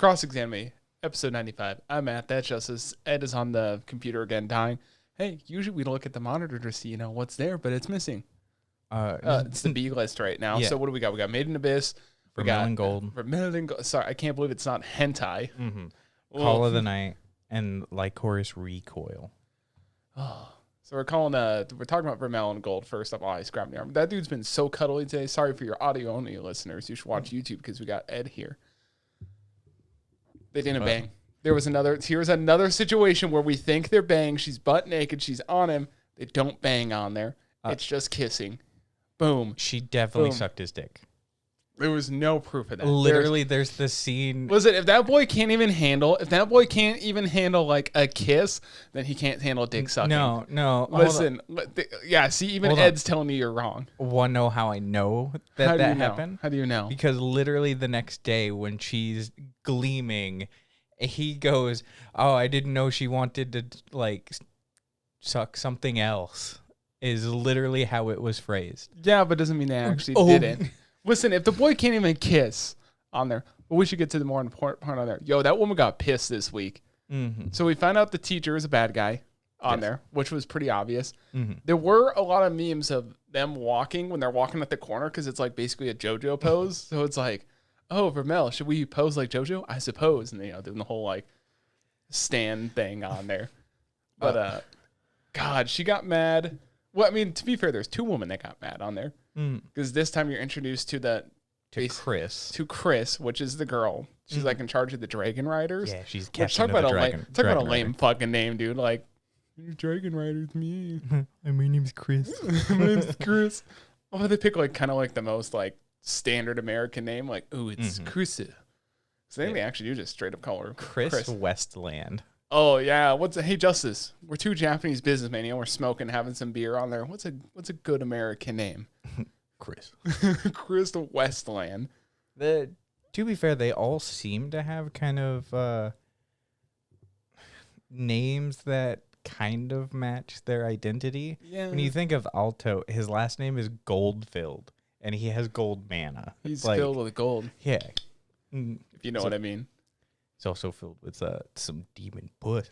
Cross-Examine, episode 95. I'm Matt, that's Justus. Ed is on the computer again, dying. Hey, usually we look at the monitor to see, what's there, but it's missing. It's the B list right now. Yeah. So what do we got? We got Made in Abyss. Vermeil and Gold. Vermeil and Gold. Sorry, I can't believe it's not hentai. Mm-hmm. Call of the Night and Lycoris Recoil. Oh. So we're talking about Vermeil and Gold first up. Oh, I scrapped the arm. That dude's been so cuddly today. Sorry for your audio only listeners. You should watch YouTube because we got Ed here. They didn't bang. Here's another situation where we think they're banging. She's butt naked. She's on him. They don't bang on there. It's just kissing. Boom. She definitely sucked his dick. There was no proof of that. Literally, there's this scene. Listen, if that boy can't even handle like a kiss, then he can't handle dick sucking. No. Listen, yeah. See, even Ed's telling you you're wrong. Want to know how I know that happened? How do you know? Because literally the next day when she's gleaming, he goes, "Oh, I didn't know she wanted to like suck something else." Is literally how it was phrased. Yeah, but doesn't mean they actually didn't. Listen, if the boy can't even kiss on there, but we should get to the more important part on there. Yo, that woman got pissed this week. Mm-hmm. So we found out the teacher is a bad guy on there, which was pretty obvious. Mm-hmm. There were a lot of memes of them walking when they're walking at the corner because it's like basically a JoJo pose. So it's like, oh, Vermeil, should we pose like JoJo? I suppose. And doing the whole like stand thing on there. But God, she got mad. Well, I mean, to be fair, there's two women that got mad on there. Because this time you're introduced to Chris, which is the girl. She's like in charge of the Dragon Riders. Yeah, she's captain of the Dragon. Talk about a lame fucking name, dude. Like, Dragon Riders, me. My name's Chris. My name's Chris. Oh, they pick like kind of like the most like standard American name. Like, ooh, it's Chris. So they actually do just straight up call her Chris Westland. Oh yeah, hey Justus, we're two Japanese businessmen, we're smoking, having some beer on there. What's a good American name? Chris. Chris Westland. To be fair, they all seem to have kind of names that kind of match their identity. Yeah. When you think of Alto, his last name is Goldfield, and he has gold mana. He's filled with gold. Yeah. If you know what I mean. It's also filled with some demon puss.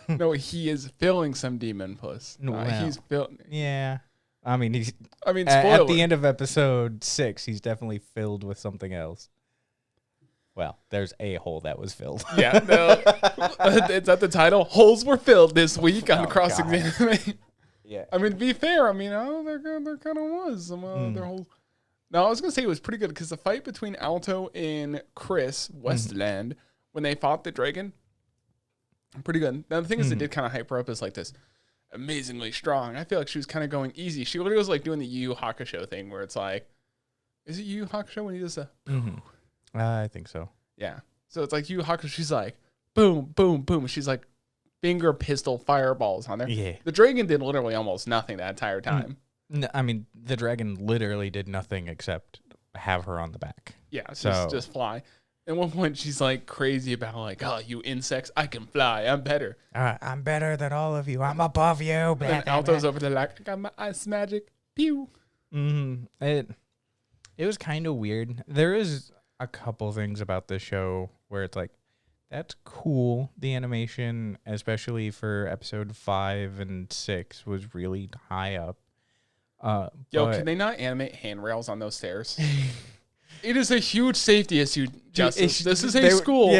No, he is filling some demon puss. He's filled. Yeah. I mean, spoiler. At the end of episode 6, he's definitely filled with something else. Well, there's a hole that was filled. Yeah. No, it's at the title. Holes were filled this week on Cross-Examine. Yeah. I mean, to be fair, there kind of was some their holes. No, I was going to say it was pretty good because the fight between Alto and Chris Westland, when they fought the dragon, pretty good. Now, the thing is, they did kind of hype her up as like this amazingly strong. I feel like she was kind of going easy. She literally was like doing the Yu Yu Hakusho thing where it's like, is it Yu Yu Hakusho when he does a... I think so. Yeah. So it's like Yu Yu Hakusho. She's like, boom, boom, boom. She's like finger pistol fireballs on there. Yeah. The dragon did literally almost nothing that entire time. No, I mean, the dragon literally did nothing except have her on the back. Yeah, just fly. At one point, she's like crazy about like, oh, you insects, I can fly. I'm better. I'm better than all of you. I'm above you. And Alto's over there like, I got my ice magic. Pew. It was kind of weird. There is a couple things about this show where it's like, that's cool. The animation, especially for episode 5 and 6, was really high up. Can they not animate handrails on those stairs? It is a huge safety issue, Justus. This is a school,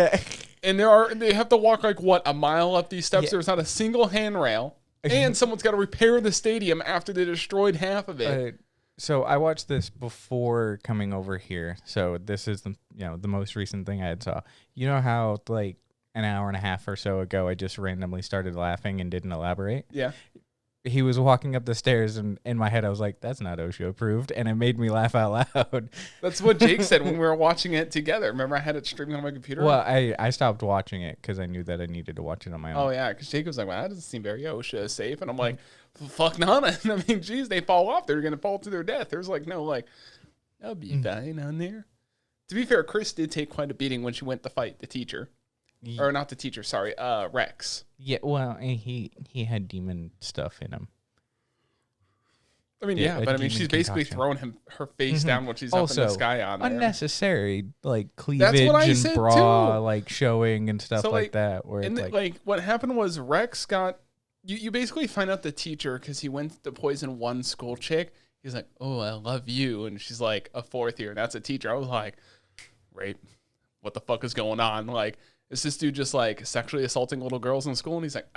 and they have to walk like a mile up these steps. Yeah. There's not a single handrail, and someone's got to repair the stadium after they destroyed half of it. So I watched this before coming over here. So this is the most recent thing I had saw. You know how like an hour and a half or so ago I just randomly started laughing and didn't elaborate? Yeah. He was walking up the stairs, and in my head, I was like, that's not OSHA approved. And it made me laugh out loud. That's what Jake said when we were watching it together. Remember, I had it streaming on my computer? Well, I stopped watching it because I knew that I needed to watch it on my own. Oh, yeah, because Jake was like, well, that doesn't seem very OSHA safe. And I'm like, fuck not. I mean, geez, they fall off. They're going to fall to their death. There's like, no, like, that'll be fine on there. To be fair, Chris did take quite a beating when she went to fight the teacher. Or not the teacher, sorry, Rex. Yeah, well, he had demon stuff in him. I mean, yeah, but I mean, she's basically throwing her face down when she's also, up in the sky on there. Unnecessary, like cleavage and bra, too. like showing and stuff like that. Where it's like what happened was Rex got you basically find out the teacher because he went to poison one school chick. He's like, "Oh, I love you," and she's like a fourth year, and that's a teacher. I was like, "Rape? What the fuck is going on? Like, is this dude just like sexually assaulting little girls in school?" And he's like,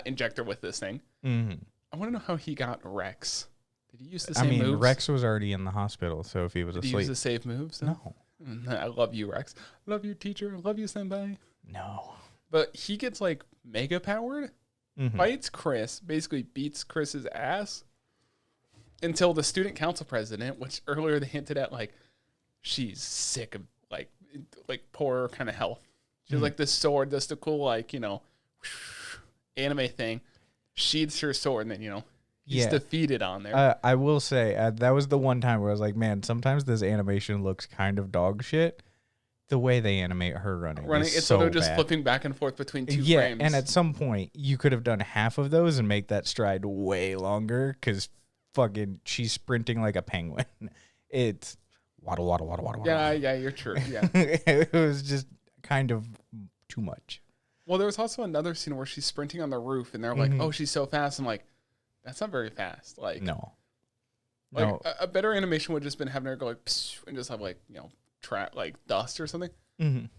inject her with this thing. Mm-hmm. I want to know how he got Rex. Did he use the same moves? Rex was already in the hospital, so if he was asleep. Did he use the same moves? No. I love you, Rex. I love you, teacher. I love you, senpai. No. But he gets like mega powered, fights Chris, basically beats Chris's ass until the student council president, which earlier they hinted at, like, she's sick of like poor kind of health. She's like this sword, that's the cool, like, you know, anime thing. Sheathes her sword, and then, he's defeated on there. I will say, that was the one time where I was like, man, sometimes this animation looks kind of dog shit. The way they animate her running it's so they're just flipping back and forth between two frames. And at some point, you could have done half of those and make that stride way longer, because fucking she's sprinting like a penguin. It's waddle, waddle, waddle, waddle. Yeah, you're true. Yeah. It was just kind of too much. Well, there was also another scene where she's sprinting on the roof, and they're like, "Oh, she's so fast." I'm like, "That's not very fast." Like, no. A better animation would have just been having her go like, psh, and just have like like dust or something.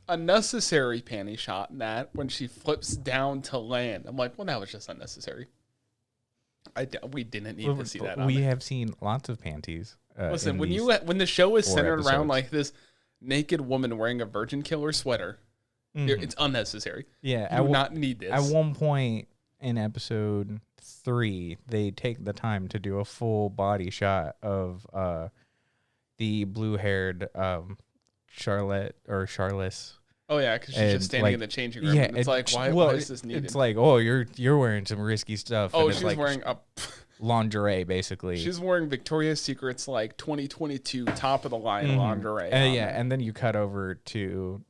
Unnecessary panty shot in that when she flips down to land. I'm like, well, that was just unnecessary. We didn't need to see that. We have seen lots of panties. Listen, when the show is centered around like this naked woman wearing a virgin killer sweater, it's unnecessary. Yeah, I do not need this. At one point in episode 3, they take the time to do a full body shot of the blue-haired Charlotte or Charlize. Oh yeah, because she's just standing in the changing room. Yeah, and it's like, why is this needed? It's like, oh, you're wearing some risky stuff. Oh, and she's like wearing lingerie, basically. She's wearing Victoria's Secret's like 2022 top of the line lingerie. And then you cut over to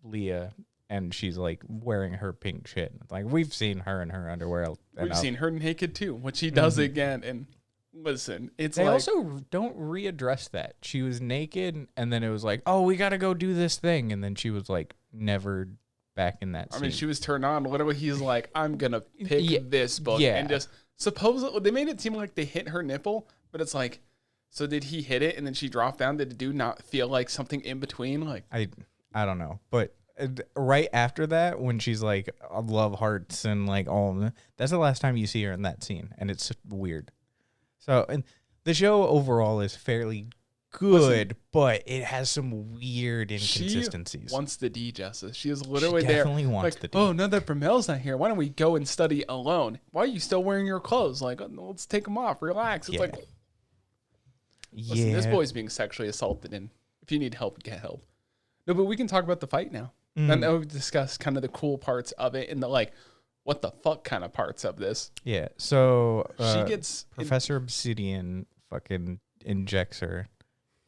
Leah, and she's like wearing her pink shit. Like, we've seen her in her underwear. We've seen her naked too, which she does again. And listen, they also don't readdress that. She was naked, and then it was like, oh, we got to go do this thing. And then she was like never back in that scene. I mean, she was turned on. Literally, he's like, I'm going to pick this book. Yeah. And just supposedly, they made it seem like they hit her nipple, but it's like, so did he hit it and then she dropped down? Did the dude not feel like something in between? Like, I don't know. But right after that, when she's like, I love hearts and like all of them, that's the last time you see her in that scene. And it's weird. So, and the show overall is fairly good, but it has some weird inconsistencies. She wants the D, Justice. She is literally there. Definitely wants the D. Oh, now that Vermeil's not here, why don't we go and study alone? Why are you still wearing your clothes? Like, let's take them off. Relax. It's like, listen, this boy's being sexually assaulted, and if you need help, get help. No, but we can talk about the fight now. And now we've discussed kind of the cool parts of it and the like, what the fuck kind of parts of this. Yeah. So she gets Professor Obsidian fucking injects her,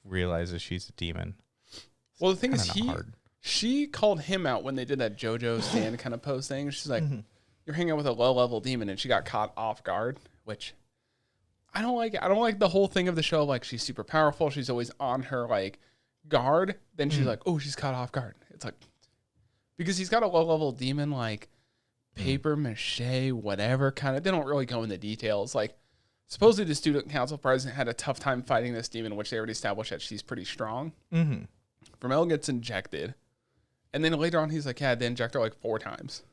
realizes she's a demon. Well, the thing is, she called him out when they did that JoJo stand kind of pose thing. She's like, you're hanging out with a low level demon, and she got caught off guard, which I don't like. I don't like the whole thing of the show. Like, she's super powerful. She's always on her like guard. Then she's like, oh, she's caught off guard. It's like, because he's got a low level demon, like paper mache, whatever kind of. They don't really go into details. Like, supposedly the student council president had a tough time fighting this demon, which they already established that she's pretty strong. Vermeil gets injected, and then later on he's like, yeah, they inject her like 4 times.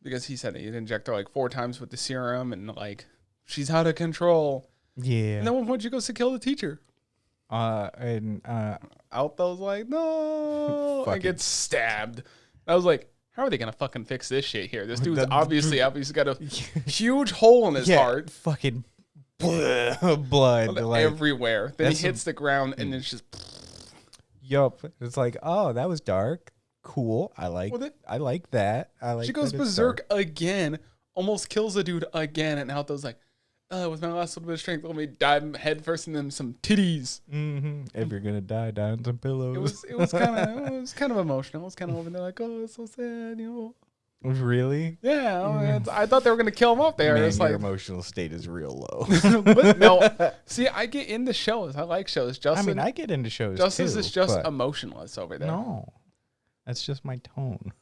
Because he said he'd inject her like 4 times with the serum, and like she's out of control. Yeah. And then one point she goes to kill the teacher. Alto's like, no, and gets stabbed. I was like, how are they gonna fucking fix this shit here? This dude's obviously got a huge hole in his heart. Fucking blood like, everywhere. Then he hits the ground, and it's just. Yup. It's like, oh, that was dark. Cool. I like that. She goes berserk again, almost kills the dude again, and Alto's like, with my last little bit of strength, let me dive head first in them some titties. If you're gonna die on some pillows. It was kind of emotional. It was kind of over there, like, oh, it's so sad, Really? Yeah, I thought they were gonna kill him off there. Man, It's your like, emotional state is real low. but no. See, I get into shows. I like shows. Justin, I get into shows Justice too, is just but emotionless over there. no, that's just my tone.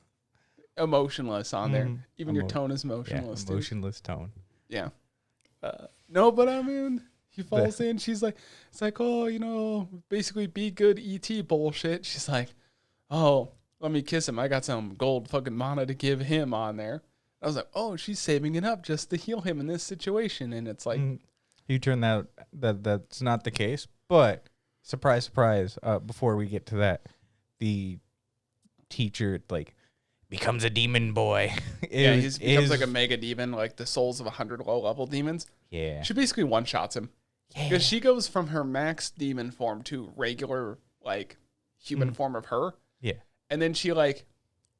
Emotionless on there. Even your tone is Yeah, motionless. emotionless tone. Yeah. No, but I mean, he falls in. She's like, it's like, oh, basically be good ET bullshit. She's like, oh, let me kiss him. I got some gold fucking mana to give him on there. I was like, oh, she's saving it up just to heal him in this situation. And it's like, you turn out that's not the case. But surprise, surprise. Before we get to that, the teacher becomes a demon boy. he becomes like a mega demon, like the souls of 100 low level demons. Yeah. She basically one shots him. Because she goes from her max demon form to regular, human form of her. Yeah. And then she,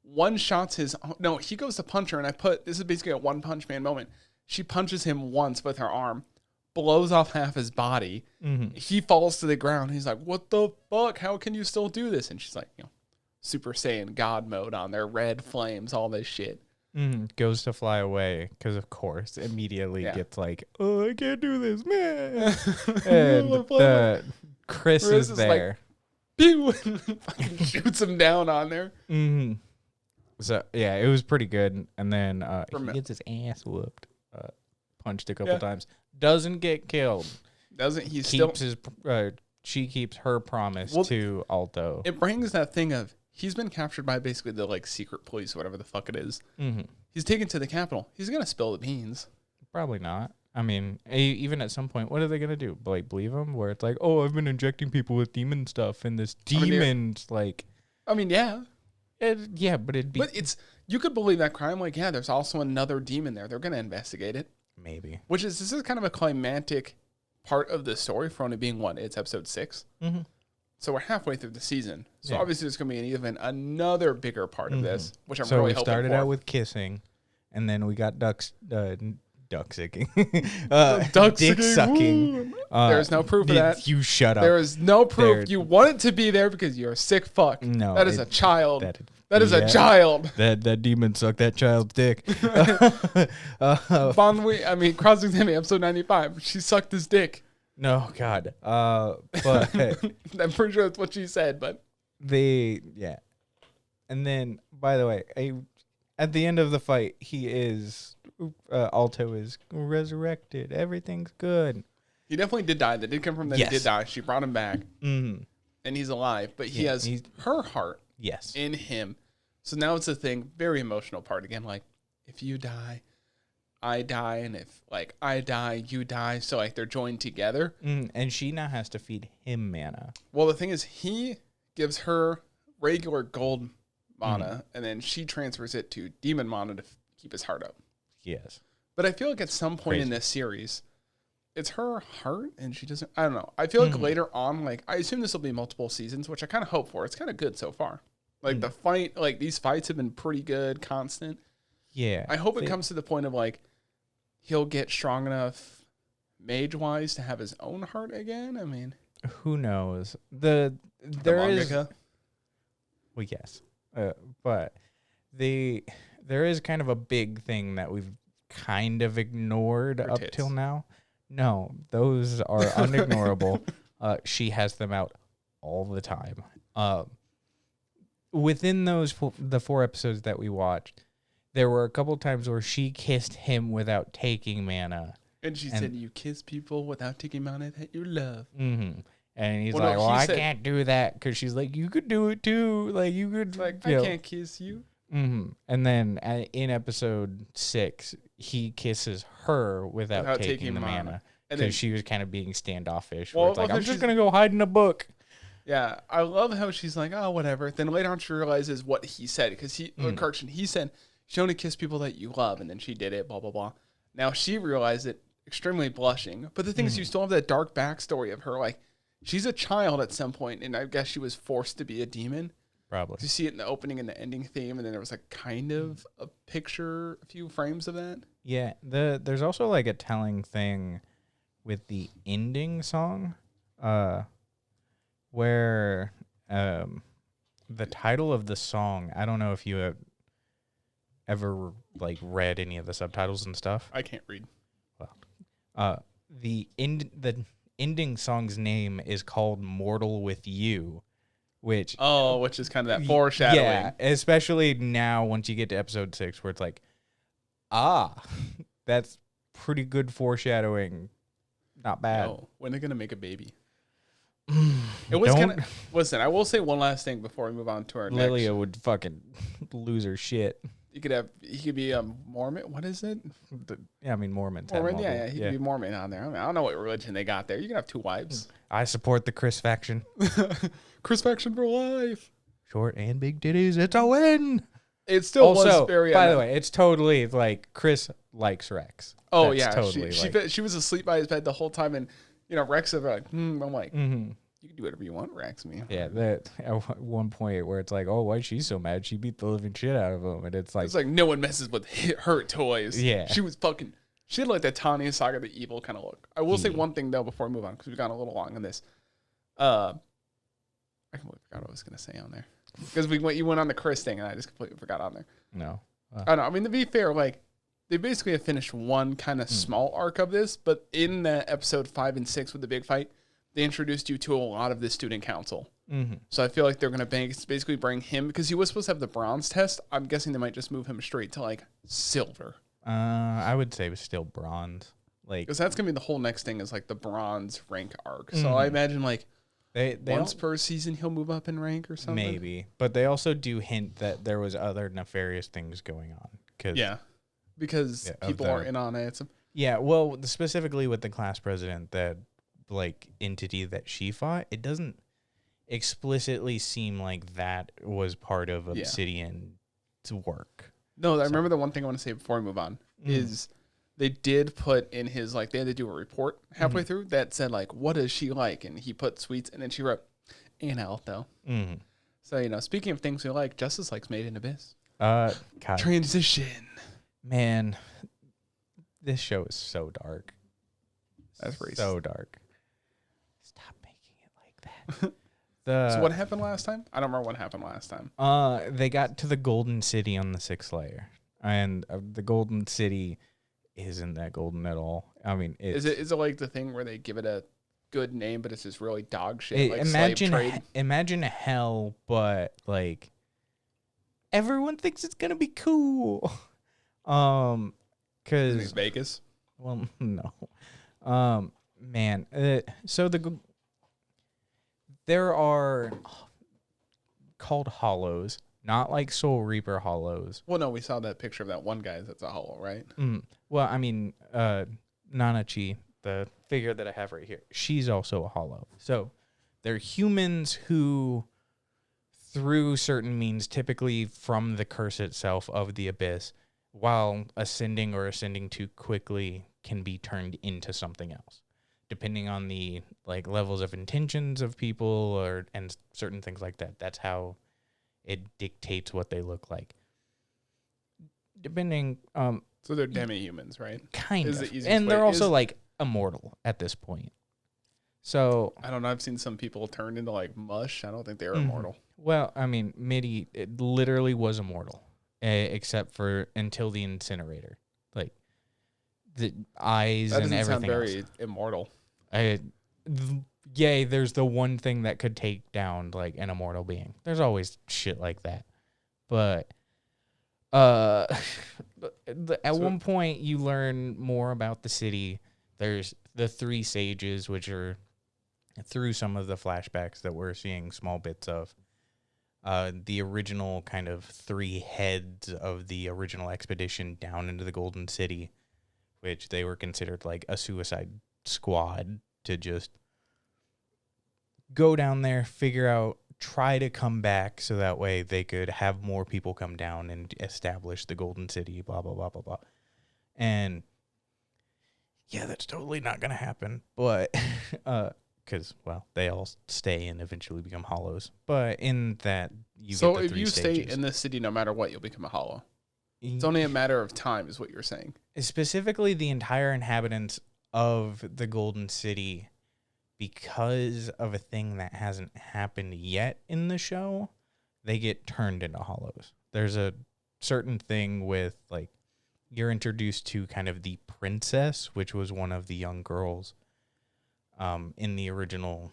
one shots his... No, he goes to punch her, and this is basically a One Punch Man moment. She punches him once with her arm, blows off half his body. Mm-hmm. He falls to the ground. He's like, what the fuck? How can you still do this? And she's like, Super Saiyan God mode on there, red flames, all this shit. Goes to fly away because, of course, immediately gets oh, I can't do this, man. And Chris is there. Like, pew! Fucking shoots him down on there. Mm-hmm. So, yeah, it was pretty good. And then he gets his ass whooped, punched a couple times. Doesn't get killed. She keeps her promise to Alto. It brings that thing of, he's been captured by basically the secret police, whatever the fuck it is. Mm-hmm. He's taken to the Capitol. He's going to spill the beans. Probably not. I mean, even at some point, what are they going to do? Believe him? Where it's like, oh, I've been injecting people with demon stuff, and this demon's yeah. But it'd be... But you could believe that crime. There's also another demon there. They're going to investigate it. Maybe. This is kind of a climactic part of the story for only being it's episode 6. Mm-hmm. So we're halfway through the season. So obviously there's going to be even another bigger part of this, which I'm really hoping for. So we started out with kissing, and then we got duck sucking. Dick sucking. There's no proof of that. You shut up. There is no proof. You want it to be there because you're a sick fuck. No. That is a child. That is a child. That demon sucked that child's dick. Cross-examining episode 95. She sucked his dick. No, God. But I'm pretty sure that's what she said, but and then, by the way, at the end of the fight, Alto is resurrected. Everything's good. He definitely did die. That did come from that. He did die. She brought him back, and he's alive. But he has her heart. Yes. In him. So now it's a thing. Very emotional part again. If you die, I die, and if I die, you die. So they're joined together. And she now has to feed him mana. Well, the thing is, he gives her regular gold mana, and then she transfers it to demon mana to keep his heart up. Yes. But I feel like at some point in this series, it's her heart, and she doesn't. I don't know. I feel like later on, I assume this will be multiple seasons, which I kind of hope for. It's kind of good so far. The fight, these fights have been pretty good, constant. Yeah. I hope it comes to the point of he'll get strong enough mage-wise to have his own heart again. I mean, who knows? There is. Well, yes, but there is kind of a big thing that we've kind of ignored up till now. No, those are unignorable. She has them out all the time. Within the 4 episodes that we watched, there were a couple times where she kissed him without taking mana. And she said, you kiss people without taking mana that you love. Mm-hmm. And he's I can't do that. Because she's like, you could do it too. You could. I can't kiss you. Mm-hmm. And then in episode 6, he kisses her without taking the mana. Because she was kind of being standoffish. Well, I'm just going to go hide in a book. Yeah, I love how she's like, oh, whatever. Then later on, she realizes what he said. Because he said, she only kiss people that you love. And then she did it, blah, blah, blah. Now she realized it, extremely blushing. But the thing is, you still have that dark backstory of her. She's a child at some point, and I guess she was forced to be a demon. Probably. You see it in the opening and the ending theme, and then there was kind of a picture, a few frames of that. Yeah, there's also a telling thing with the ending song, where the title of the song, I don't know if you ever like read any of the subtitles and stuff. I can't read. Well, the ending song's name is called "Mortal with You," which is kind of that foreshadowing. Yeah, especially now once you get to episode 6, where it's like, that's pretty good foreshadowing. Not bad. No. When are they gonna make a baby? It was kind of. Listen, I will say one last thing before we move on to our Lilia next. would fucking lose her shit. He could be a Mormon. What is it? Mormons. Mormon. Yeah, he could be Mormon on there. I don't know what religion they got there. You can have 2 wives. I support the Chris faction. Chris faction for life. Short and big titties. It's a win. It still was very. By the way, it's totally like Chris likes Rex. Oh That's yeah, totally she was asleep by his bed the whole time, and Rex is like, I'm like, mm-hmm. You can do whatever you want, Rex. Me. Yeah, that at one point where it's like, oh, why is she so mad? She beat the living shit out of him, and it's like no one messes with her toys. Yeah, she was fucking. She had like that Tanya Saga the evil kind of look. I will say one thing though before we move on because we've gone a little long on this. I completely forgot what I was gonna say on there because you went on the Chris thing and I just completely forgot on there. No, I don't know. I mean, to be fair, like they basically have finished one kind of small arc of this, but in the episode 5 and 6 with the big fight, they introduced you to a lot of the student council. Mm-hmm. So I feel like they're gonna basically bring him because he was supposed to have the bronze test. I'm guessing they might just move him straight to like silver. I would say it was still bronze, like because that's gonna be the whole next thing is like the bronze rank arc. So I imagine like they once per season he'll move up in rank or something. Maybe, but they also do hint that there was other nefarious things going on. Because people are in on it. Yeah, well, specifically with the class president, that like entity that she fought, it doesn't explicitly seem like that was part of Obsidian's work. No, I remember the one thing I want to say before we move on is they did put in his, like, they had to do a report halfway through that said, like, what is she like? And he put sweets, and then she wrote, anal, though. Mm-hmm. So, speaking of things we like, Justus likes Made in Abyss. God. Transition. Man, this show is so dark. That's racist. So dark. Stop making it like that. So what happened last time? I don't remember what happened last time. They got to the Golden City on the 6th layer. And the Golden City isn't that golden at all. I mean, is it like the thing where they give it a good name, but it's just really dog shit? Like imagine hell, but like everyone thinks it's gonna be cool. Cause it's Vegas. Well, no. Man. So there are called hollows. Not like Soul Reaper hollows. Well, no, we saw that picture of that one guy that's a hollow, right? Well, I mean, Nanachi, the figure that I have right here, she's also a hollow. So they're humans who, through certain means, typically from the curse itself of the abyss, while ascending too quickly, can be turned into something else, depending on the like levels of intentions of people and certain things like that. That's how it dictates what they look like. Depending, so they're demi-humans, right? Kind of, and they're also like immortal at this point. So I don't know. I've seen some people turn into like mush. I don't think they're immortal. Well, I mean, Mitty, it literally was immortal, except for until the incinerator, like the eyes and everything. That doesn't sound very immortal. Yay, there's the one thing that could take down like an immortal being. There's always shit like that. But at one point you learn more about the city. There's the 3 sages, which are through some of the flashbacks that we're seeing small bits of. The original kind of 3 heads of the original expedition down into the Golden City, which they were considered like a suicide squad to just go down there, figure out, try to come back so that way they could have more people come down and establish the Golden City, blah, blah, blah, blah, blah. And yeah, that's totally not going to happen. But, because, well, they all stay and eventually become hollows. But in that, you get the 3 stages. So if you stay in the city, no matter what, you'll become a hollow. It's only a matter of time is what you're saying. Specifically, the entire inhabitants of the Golden City, because of a thing that hasn't happened yet in the show, they get turned into hollows. There's a certain thing with like you're introduced to kind of the princess, which was one of the young girls in the original.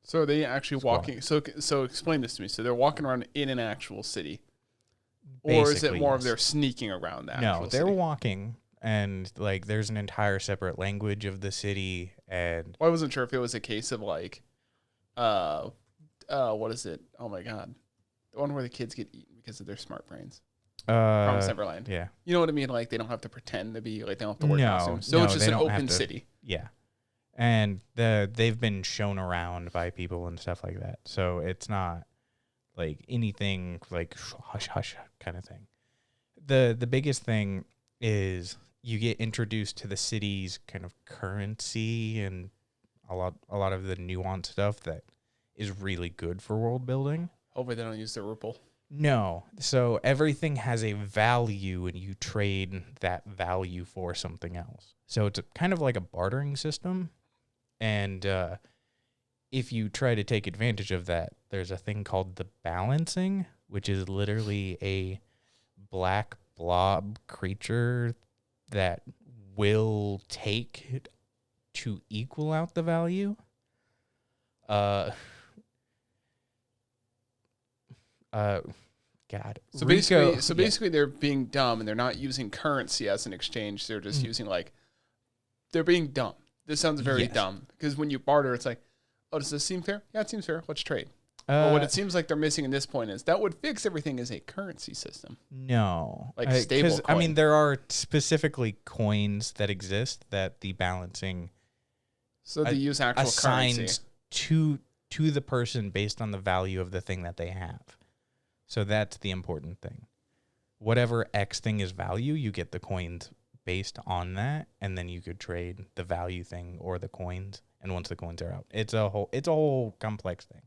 So are they actually walking? So explain this to me. So they're walking around in an actual city, or is it more of they're sneaking around that? No, they're walking, and like there's an entire separate language of the city. And I wasn't sure if it was a case of like, what is it? Oh my god, the one where the kids get eaten because of their smart brains. Promise Neverland. Yeah, you know what I mean. Like they don't have to pretend to be like they don't have to wear costumes. So it's just an open city. Yeah. And they've been shown around by people and stuff like that. So it's not like anything like hush hush kind of thing. The biggest thing is you get introduced to the city's kind of currency and a lot of the nuanced stuff that is really good for world building. Hopefully they don't use the ruble. No. So everything has a value and you trade that value for something else. So it's kind of like a bartering system. And if you try to take advantage of that, there's a thing called the balancing, which is literally a black blob creature that will take to equal out the value. God. So basically, they're being dumb and they're not using currency as an exchange. They're just using they're being dumb. This sounds very dumb because when you barter, it's like, oh, does this seem fair? Yeah, it seems fair. Let's trade. But what it seems like they're missing in this point is that would fix everything as a currency system. No. Like stable coin. I mean, there are specifically coins that exist that the balancing so they use actual assigns currency to the person based on the value of the thing that they have. So that's the important thing. Whatever X thing is value, you get the coins based on that, and then you could trade the value thing or the coins. And once the coins are out, it's a whole complex thing.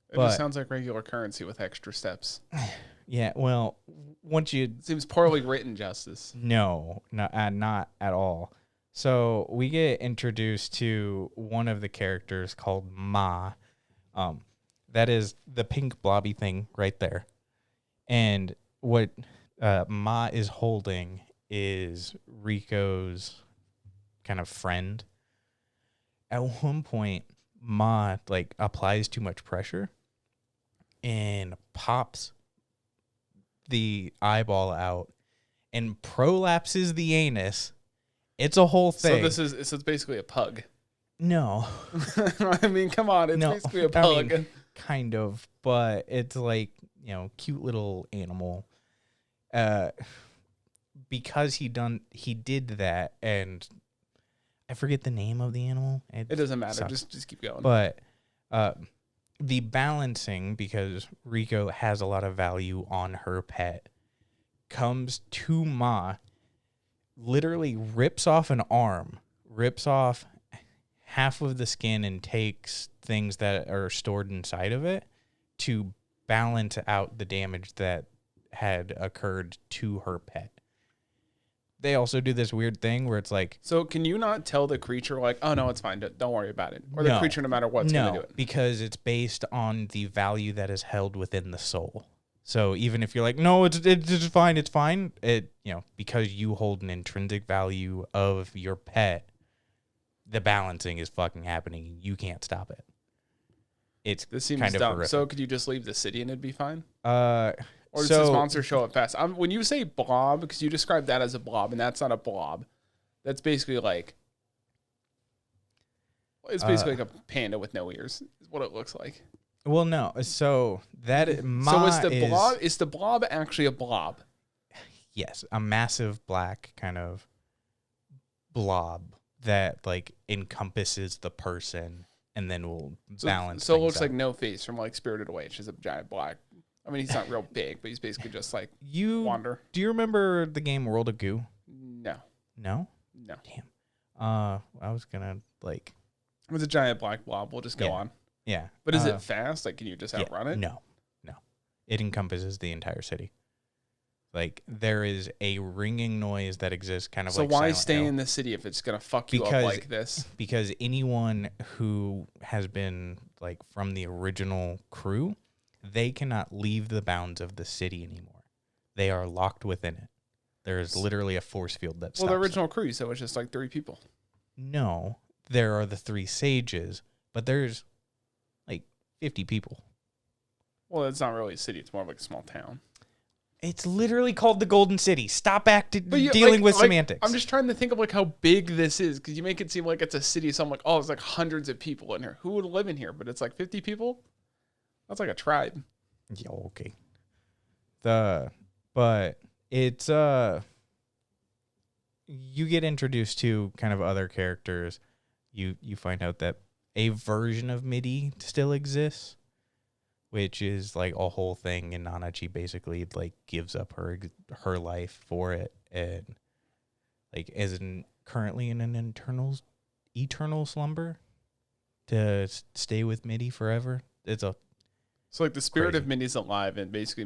It just sounds like regular currency with extra steps. Yeah, well, it seems poorly written, Justus. No, not at all. So we get introduced to one of the characters called Ma. That is the pink blobby thing right there. And what Ma is holding is Rico's kind of friend. At one point, Ma applies too much pressure and pops the eyeball out and prolapses the anus. It's a whole thing. So this is basically a pug. No. I mean, come on, it's basically a pug. I mean, kind of, but it's cute little animal. Because he did that, and I forget the name of the animal. It doesn't matter. Just keep going. But the balancing, because Rico has a lot of value on her pet, comes to Ma, literally rips off an arm, rips off half of the skin, and takes things that are stored inside of it to balance out the damage that had occurred to her pet. They also do this weird thing where it's like... So can you not tell the creature oh, no, it's fine. Don't worry about it. Or the creature, no matter what's going to do it. Because it's based on the value that is held within the soul. So even if you're like, no, it's fine, it's fine. Because you hold an intrinsic value of your pet, the balancing is fucking happening. You can't stop it. This seems kind of dumb. horrific. So could you just leave the city and it'd be fine? Or does this monster show up fast? When you say blob, because you describe that as a blob, and that's not a blob. That's basically it's basically like a panda with no ears, is what it looks like. Well, no. So is the blob actually a blob? Yes, a massive black kind of blob that encompasses the person and then will balance. So it looks like No Face from Spirited Away. It's just a giant black. I mean, he's not real big, but he's basically just wander. Do you remember the game World of Goo? No. No? No. Damn. I was gonna It was a giant black blob. We'll just go on. Yeah. But is it fast? Can you just outrun it? No. It encompasses the entire city. There is a ringing noise that exists kind of so why stay in the city if it's gonna fuck you up like this? Because anyone who has been from the original crew, they cannot leave the bounds of the city anymore. they are locked within it. There is literally a force field that stops the original crew, so it's just like 3 people. No, there are the 3 sages, but there's like 50 people. Well, it's not really a city. It's more of like a small town. It's literally called the Golden City. Stop dealing with semantics. I'm just trying to think of like how big this is, because you make it seem like it's a city. So I'm like, oh, there's like hundreds of people in here. Who would live in here? But it's like 50 people. That's like a tribe. Yeah, okay. But it's you get introduced to kind of other characters. You find out that a version of MIDI still exists, which is like a whole thing, and Nanachi basically like gives up her life for it, and like currently in an eternal slumber to stay with MIDI forever. So like the spirit of Minnie's alive, and basically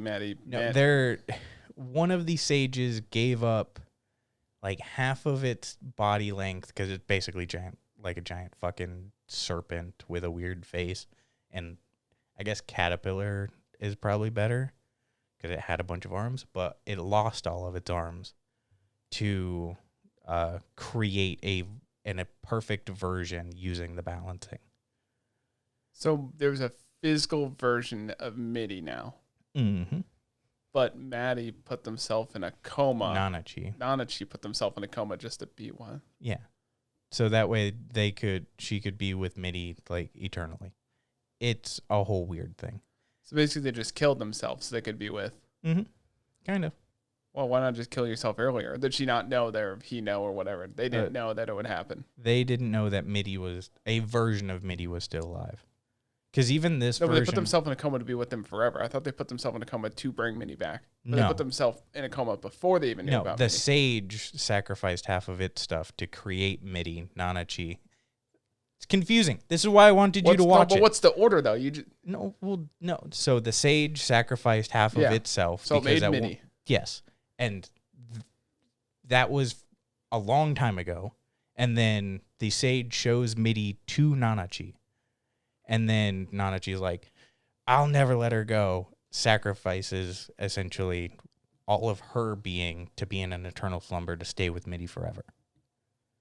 one of the sages gave up like half of its body length, because it's basically a giant fucking serpent with a weird face, and I guess caterpillar is probably better because it had a bunch of arms, but it lost all of its arms to create a perfect version using the balancing. So there's a physical version of MIDI now. Mm-hmm. But Maddie put themselves in a coma. Nanachi put themselves in a coma just to be one. Yeah. So that way she could be with MIDI like eternally. It's a whole weird thing. So basically they just killed themselves so they could be with. Mm-hmm. Kind of. Well, why not just kill yourself earlier? Did she not know he know or whatever? They didn't know that it would happen. They didn't know that a version of MIDI was still alive. Because even this version... But they put themselves in a coma to be with them forever. I thought they put themselves in a coma to bring MIDI back. But they put themselves in a coma before they even knew about MIDI. The sage sacrificed half of its stuff to create Nanachi. It's confusing. This is why I wanted you to watch it. But what's the order, though? No. So the sage sacrificed half of itself. So it made MIDI. Yes. And that was a long time ago. And then the sage shows MIDI to Nanachi. And then Nanachi's like, I'll never let her go. Sacrifices essentially all of her being to be in an eternal slumber to stay with MIDI forever.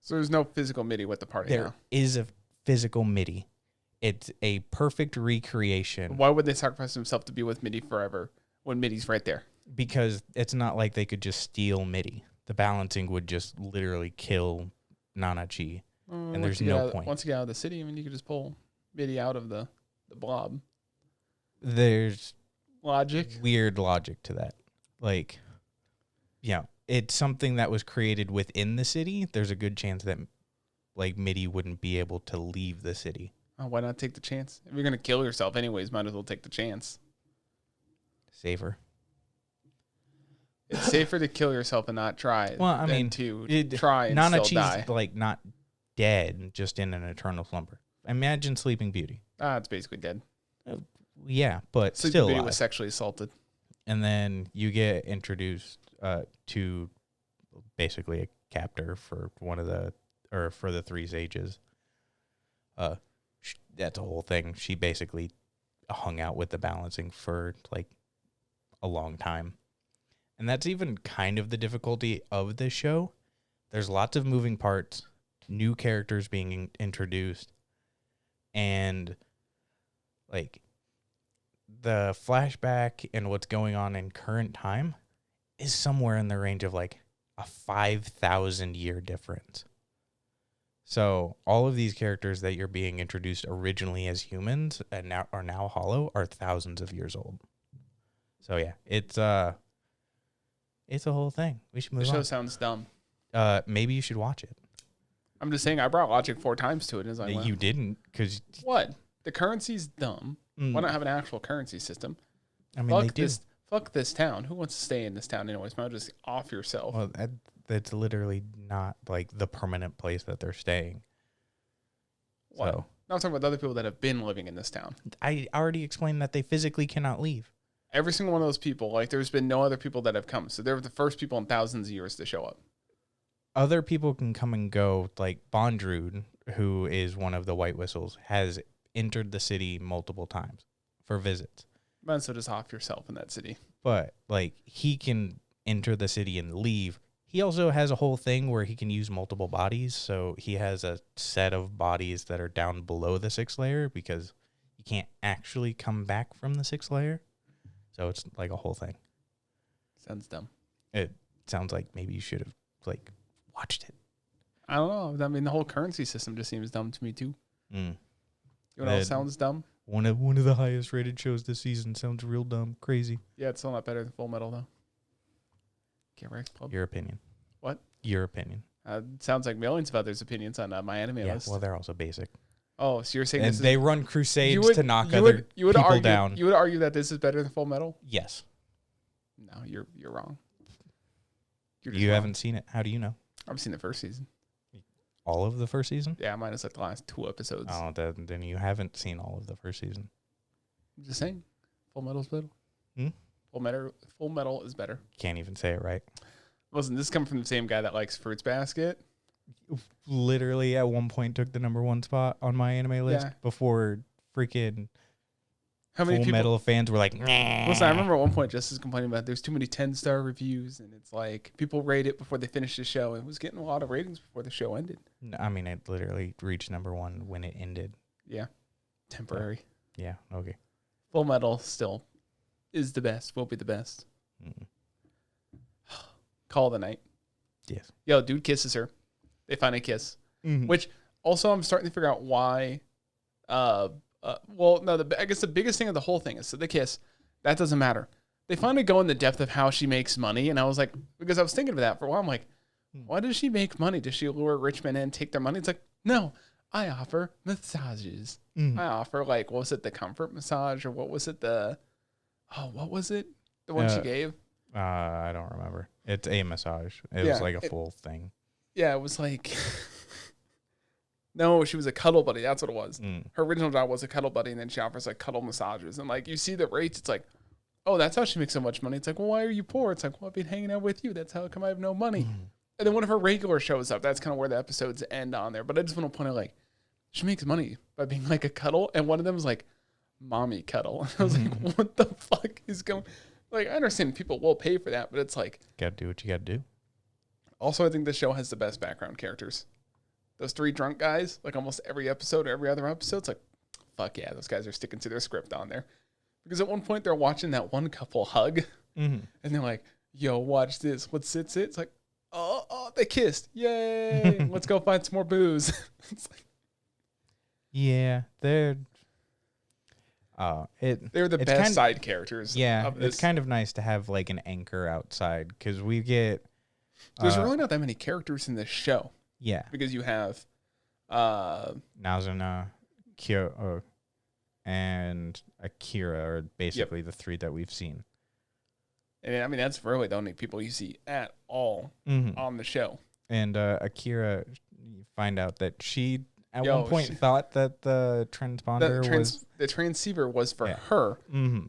So there's no physical MIDI with the party now. There is a physical MIDI. It's a perfect recreation. Why would they sacrifice themselves to be with MIDI forever when MIDI's right there? Because it's not like they could just steal MIDI. The balancing would just literally kill Nanachi. And there's no point. Once you get out of the city, you could just pull MIDI out of the blob. There's logic. Weird logic to that. Like, it's something that was created within the city. There's a good chance that like MIDI wouldn't be able to leave the city. Oh, why not take the chance? If you're gonna kill yourself anyways, might as well take the chance. Safer. It's safer to kill yourself and not try. Well, I mean, to try and still die. Nanachi's like not dead, just in an eternal slumber. Imagine Sleeping Beauty. It's basically dead. Yeah, but Sleeping still Beauty alive. was sexually assaulted. And then you get introduced to basically a captor for for the 3 sages. That's a whole thing. She basically hung out with the balancing for like a long time. And that's even kind of the difficulty of this show. There's lots of moving parts, new characters being introduced, and like the flashback and what's going on in current time is somewhere in the range of like a 5,000 year difference. So all of these characters that you're being introduced originally as humans and now hollow are thousands of years old. So yeah, it's a whole thing. We should move on. The show sounds dumb. Maybe you should watch it. I'm just saying I brought logic 4 times to it as I went. You didn't, because what? The currency's dumb. Why not have an actual currency system? I mean, Fuck this town. Who wants to stay in this town anyways? Might as well just off yourself. Well, that's literally not like the permanent place that they're staying. What? So, no, I'm talking about other people that have been living in this town. I already explained that they physically cannot leave. Every single one of those people, like there's been no other people that have come. So they're the first people in thousands of years to show up. Other people can come and go, like Bondrewd, who is one of the White Whistles, has entered the city multiple times for visits. Might as well just off yourself in that city. but like he can enter the city and leave. He also has a whole thing where he can use multiple bodies. So he has a set of bodies that are down below the 6th layer because you can't actually come back from the 6th layer. So it's like a whole thing. Sounds dumb. It sounds like maybe you should have like watched it. I don't know. I mean, the whole currency system just seems dumb to me too. You know what else sounds dumb? One of the highest rated shows this season sounds real dumb, crazy. Yeah, it's still not better than Full Metal though. Get right, Club. Your opinion. What? Your opinion. Sounds like millions of others' opinions on my anime list. Well, they're also basic. Oh, so you're saying and this they run crusades to knock other people argue, down. You would argue that this is better than Full Metal? Yes. No, you're wrong. You haven't seen it. How do you know? I've seen the first season. All of the first season? Yeah, minus like the last 2 episodes. Oh, then you haven't seen all of the first season. I'm just saying, Full Metal's better. Full Metal is better. Can't even say it right. Listen, this is coming from the same guy that likes Fruits Basket. Literally at one point took the #1 spot on my anime list before freaking how many Full Metal fans were like, nah. Listen, I remember at one point Justus complaining about there's too many 10-star reviews and it's like people rate it before they finish the show. It was getting a lot of ratings before the show ended. I mean, it literally reached #1 when it ended. Yeah. Temporary. Yeah, okay. Full Metal still is the best, will be the best. Call the night. Yes. Yo, dude kisses her. They finally kiss. Which also I'm starting to figure out why. I guess the biggest thing of the whole thing is the kiss. That doesn't matter. They finally go in the depth of how she makes money, and I was like, because I was thinking of that for a while. I'm like, why does she make money? Does she lure rich men in and take their money? It's like, no, I offer massages. I offer like, what was it, the comfort massage, or what was it, what was it, the one she gave? I don't remember. It's a massage. It was like a full thing. Yeah, it was like. No, she was a cuddle buddy. That's what it was. Her original job was a cuddle buddy, and then she offers like cuddle massages. And like you see the rates, it's like, oh, that's how she makes so much money. It's like, well, why are you poor? It's like, well, I've been hanging out with you. That's how come I have no money. And then one of her regulars shows up. That's kind of where the episodes end on there. But I just want to point out, like, she makes money by being like a cuddle, and one of them is like, mommy cuddle. And I was like, what the fuck is going? Like, I understand people will pay for that, but it's like, gotta do what you gotta do. Also, I think this show has the best background characters. Those 3 drunk guys, like almost every episode or every other episode, it's like, fuck yeah, those guys are sticking to their script on there. Because at one point they're watching that one couple hug, and they're like, yo, watch this. What's it? It's like, oh, they kissed. Yay. Let's go find some more booze. It's like, yeah, they're the best side characters. Yeah, it's kind of nice to have like an anchor outside because we get. There's really not that many characters in this show. Yeah. Because you have Nazuna, Kyo, and Akira are basically the 3 that we've seen. And I mean, that's really the only people you see at all on the show. And Akira, you find out that she, at one point, thought that the transponder the transceiver was for her.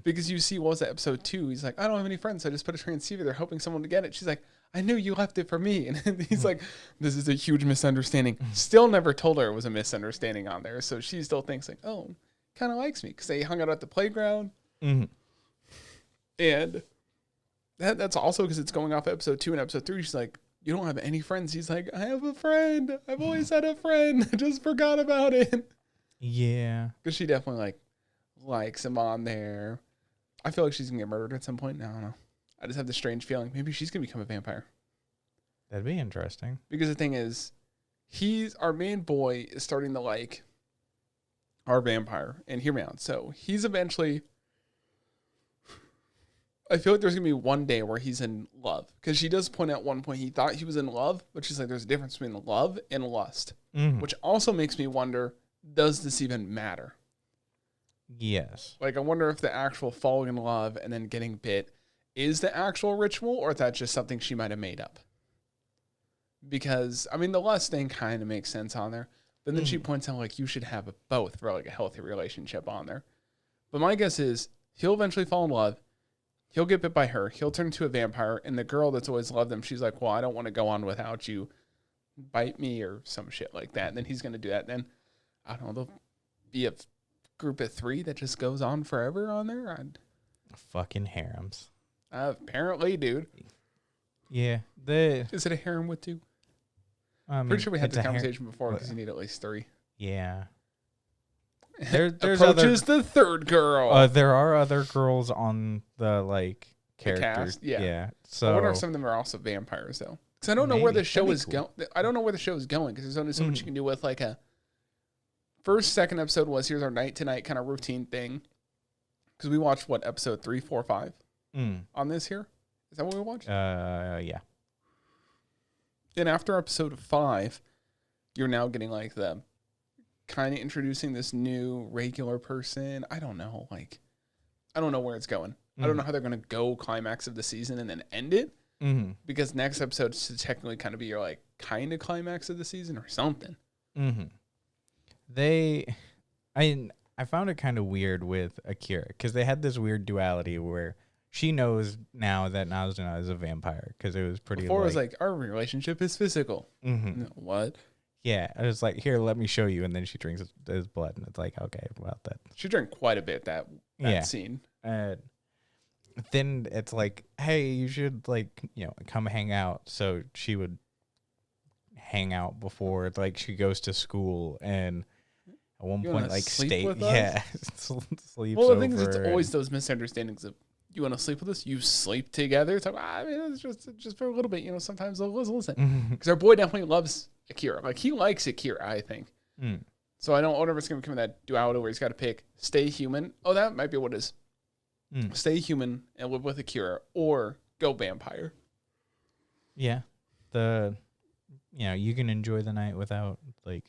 Because you see, what was that, episode 2? He's like, I don't have any friends, so I just put a transceiver. They're hoping someone to get it. She's like, I knew you left it for me. And he's like, this is a huge misunderstanding. Still never told her it was a misunderstanding on there. So she still thinks like, oh, kind of likes me because they hung out at the playground. And that's also because it's going off episode 2 and episode 3. She's like, you don't have any friends. He's like, I have a friend. I've always had a friend. I just forgot about it. Yeah. Because she definitely likes him on there. I feel like she's going to get murdered at some point. No, I don't know. I just have this strange feeling. Maybe she's going to become a vampire. That'd be interesting. Because the thing is, our main boy is starting to like our vampire. And hear me out. So he's eventually, I feel like there's going to be one day where he's in love. Because she does point out one point he thought he was in love. But she's like, there's a difference between love and lust. Which also makes me wonder, does this even matter? Yes. Like, I wonder if the actual falling in love and then getting bit is the actual ritual, or if that's just something she might have made up. Because, I mean, the lust thing kind of makes sense on there. But then she points out, like, you should have both for, like, a healthy relationship on there. But my guess is he'll eventually fall in love. He'll get bit by her. He'll turn into a vampire. And the girl that's always loved him, she's like, well, I don't want to go on without you. Bite me or some shit like that. And then he's going to do that. And then, I don't know, there'll be a group of 3 that just goes on forever on there. Fucking harems. Apparently, dude. Yeah. Is it a harem with 2? Pretty sure we had this conversation before because you need at least 3. Yeah. There's approaches the 3rd girl. There are other girls on the like characters. The cast? Yeah. So I wonder if some of them are also vampires though, because I don't know where the show is going. I don't know where the show is going because there's only so much you can do with like a second episode was here's our night to night kind of routine thing. Because we watched episode 3, 4, 5 on this here. Is that what we watched? Yeah. Then after episode 5, you're now getting like the kind of introducing this new regular person. I don't know. Like, I don't know where it's going. I don't know how they're going to go climax of the season and then end it. Because next episode should technically kind of be your like kind of climax of the season or something. I found it kind of weird with Akira because they had this weird duality where she knows now that Nazuna is a vampire because it was pretty. Before it was like our relationship is physical. No, what? Yeah, I was like, here, let me show you, and then she drinks his blood, and it's like, okay, well, that she drank quite a bit that scene. Then it's like, hey, you should like come hang out. So she would hang out before like she goes to school and. At one point, like sleep sleeps. Well, the thing is, it's always those misunderstandings of you want to sleep with us, you sleep together. It's like I mean, it's just for a little bit, Sometimes they'll listen because our boy definitely loves Akira. Like he likes Akira, I think. So I don't know if it's gonna become that duality where he's got to pick stay human. Oh, that might be what it is. Stay human and live with Akira, or go vampire. Yeah, you can enjoy the night without like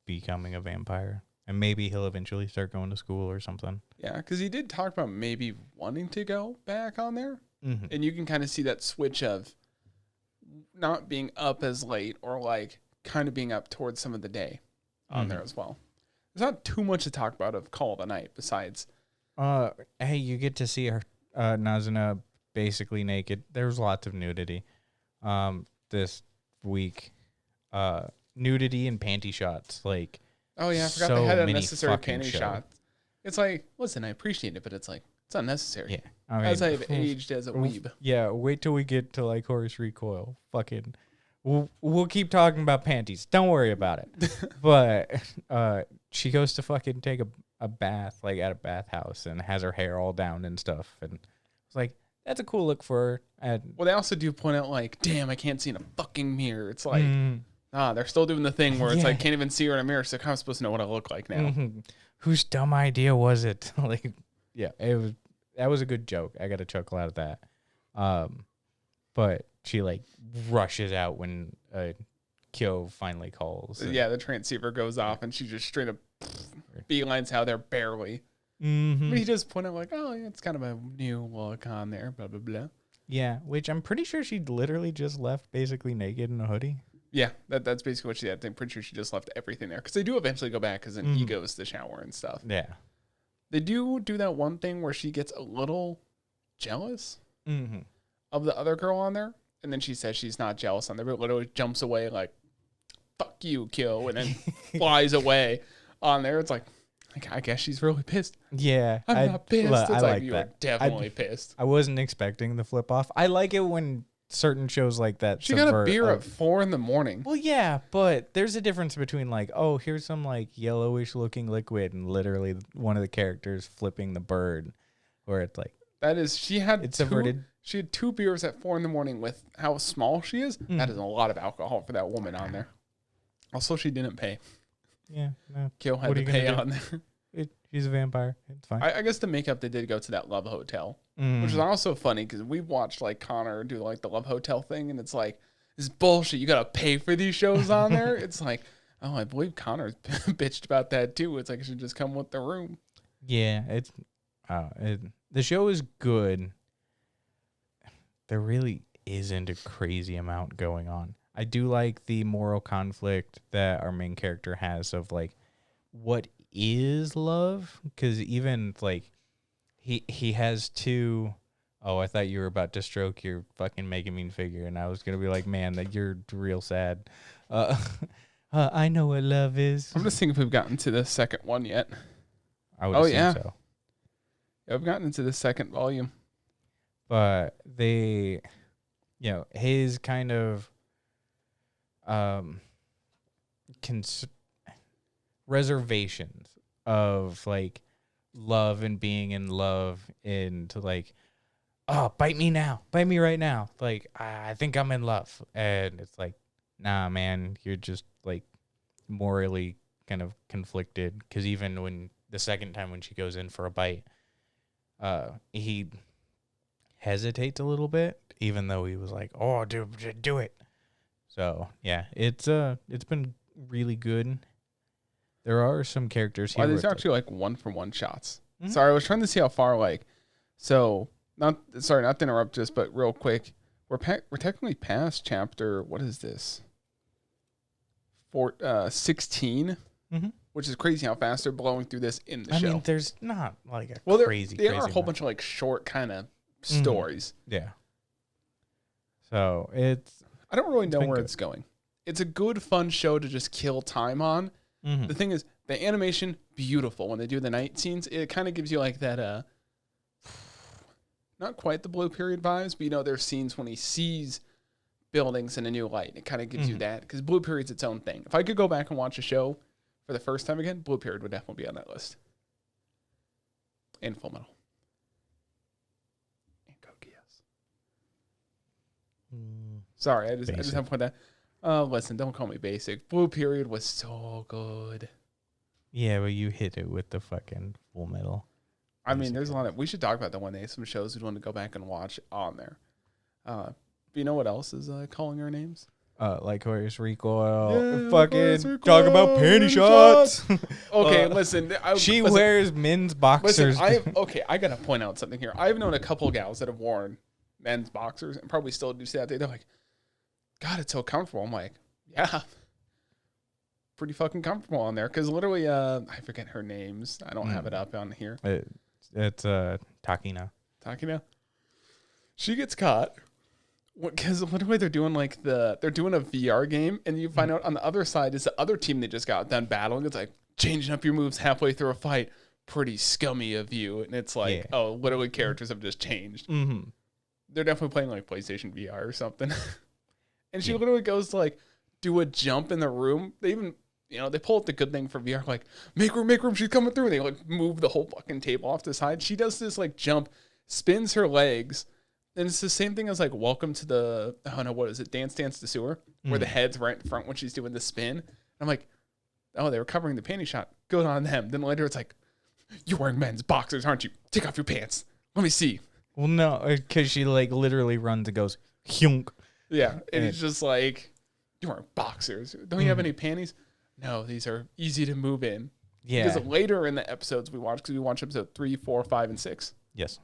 becoming a vampire. And maybe he'll eventually start going to school or something. Yeah, because he did talk about maybe wanting to go back on there. And you can kind of see that switch of not being up as late or like kind of being up towards some of the day on there as well. There's not too much to talk about of Call of the Night besides. Hey, you get to see her, Nazuna basically naked. There's lots of nudity this week. Nudity and panty shots. Like, oh yeah, I forgot they had unnecessary panty shots. It's like, listen, I appreciate it, but it's like it's unnecessary. Yeah, I mean, as I've aged as a weeb. Yeah, wait till we get to like Lycoris Recoil. Fucking, we'll keep talking about panties. Don't worry about it. But she goes to fucking take a bath like at a bathhouse and has her hair all down and stuff, and it's like that's a cool look for her. And well, they also do point out like, damn, I can't see in a fucking mirror. It's like. They're still doing the thing where it's like can't even see her in a mirror, so I'm supposed to know what I look like now. Whose dumb idea was it? Like, yeah, that was a good joke. I got a chuckle out of that. But she like rushes out when Kyo finally calls. Yeah, the transceiver goes off and she just straight up beelines out there barely. But he just pointed out like, oh, yeah, it's kind of a new look on there, blah blah blah. Yeah, which I'm pretty sure she literally just left basically naked in a hoodie. Yeah, that's basically what she did. I'm pretty sure she just left everything there. Because they do eventually go back because then he goes to the shower and stuff. Yeah. They do that one thing where she gets a little jealous of the other girl on there. And then she says she's not jealous on there, but literally jumps away like, fuck you, Kyo. And then flies away on there. It's like, I guess she's really pissed. Yeah. I'm not pissed. It's I like you were definitely pissed. I wasn't expecting the flip off. I like it when certain shows like that. She got a beer at 4 a.m. Well, yeah, but there's a difference between like, oh, here's some like yellowish looking liquid and literally one of the characters flipping the bird, where it's like that is she had it's averted. She had 2 beers at 4 a.m. with how small she is. That is a lot of alcohol for that woman on there. Also, she didn't pay. Yeah, no. Kyo had to pay on there. She's a vampire. It's fine. I guess to make up, they did go to that Love Hotel, which is also funny because we watched like Connor do like the Love Hotel thing, and it's like this bullshit. You gotta pay for these shows on there. It's like, oh, I believe Connor's bitched about that too. It's like it should just come with the room. Yeah, it's the show is good. There really isn't a crazy amount going on. I do like the moral conflict that our main character has of like what is love, because even like he has 2. Oh, I thought you were about to stroke your fucking Mega Mean figure, and I was gonna be like, man, that you're real sad. I know what love is. I'm just thinking if we've gotten to the second one yet. I would assume so. Yeah, I've gotten into the second volume. but they, his kind of reservations of like love and being in love into like, oh, bite me now, bite me right now, like I think I'm in love, and it's like, nah, man, you're just like morally kind of conflicted, because even when the second time when she goes in for a bite, he hesitates a little bit, even though he was like, oh, do it. So yeah, it's been really good. There are some characters here. These are actually like 1-for-1 shots. Mm-hmm. Sorry, I was trying to see how far so not to interrupt just, but real quick, we're technically past chapter, what is this? 16, which is crazy how fast they're blowing through this in the show. I mean, there's not like crazy. There are a whole bunch of like short kind of stories. Yeah. So I don't really know where it's going. It's a good, fun show to just kill time on. The thing is, the animation, beautiful. When they do the night scenes, it kind of gives you like that, not quite the Blue Period vibes, but there's scenes when he sees buildings in a new light. It kind of gives you that, because Blue Period's its own thing. If I could go back and watch a show for the first time again, Blue Period would definitely be on that list. And Full Metal. And Code Geass. Sorry, I just have to put that. Listen, don't call me basic. Blue Period was so good. Yeah, but you hit it with the fucking Full Metal. I mean, there's a lot of... We should talk about that one day. Some shows we'd want to go back and watch on there. But you know what else is calling our names? Lycoris Recoil. Yeah, fucking talk about panty shots. Okay, listen. She wears men's boxers. Listen, I got to point out something here. I've known a couple gals that have worn men's boxers and probably still do say that. They're like, God, it's so comfortable. I'm like, yeah, pretty fucking comfortable on there. Because literally, I forget her names. I don't have it up on here. It's Takina. Takina. She gets caught because literally they're doing they're doing a VR game, and you find out on the other side is the other team that just got done battling. It's like changing up your moves halfway through a fight. Pretty scummy of you. And it's like, oh, literally characters have just changed. Mm-hmm. They're definitely playing like PlayStation VR or something. And she literally goes to like do a jump in the room. They even, they pull up the good thing for VR, like, make room, she's coming through. They like move the whole fucking table off the side. She does this like jump, spins her legs. And it's the same thing as like welcome to the, I don't know, what is it? Dance the Sewer, where the head's right in front when she's doing the spin. And I'm like, oh, they were covering the panty shot. Good on them. Then later it's like, you're wearing men's boxers, aren't you? Take off your pants. Let me see. Well, no, because she like literally runs and goes, hyunk. Yeah, and it's just like, you're wearing boxers. Don't you have any panties? No, these are easy to move in. Yeah. Because later in the episodes we watched, because we watched episode 3, 4, 5, and 6. Yes.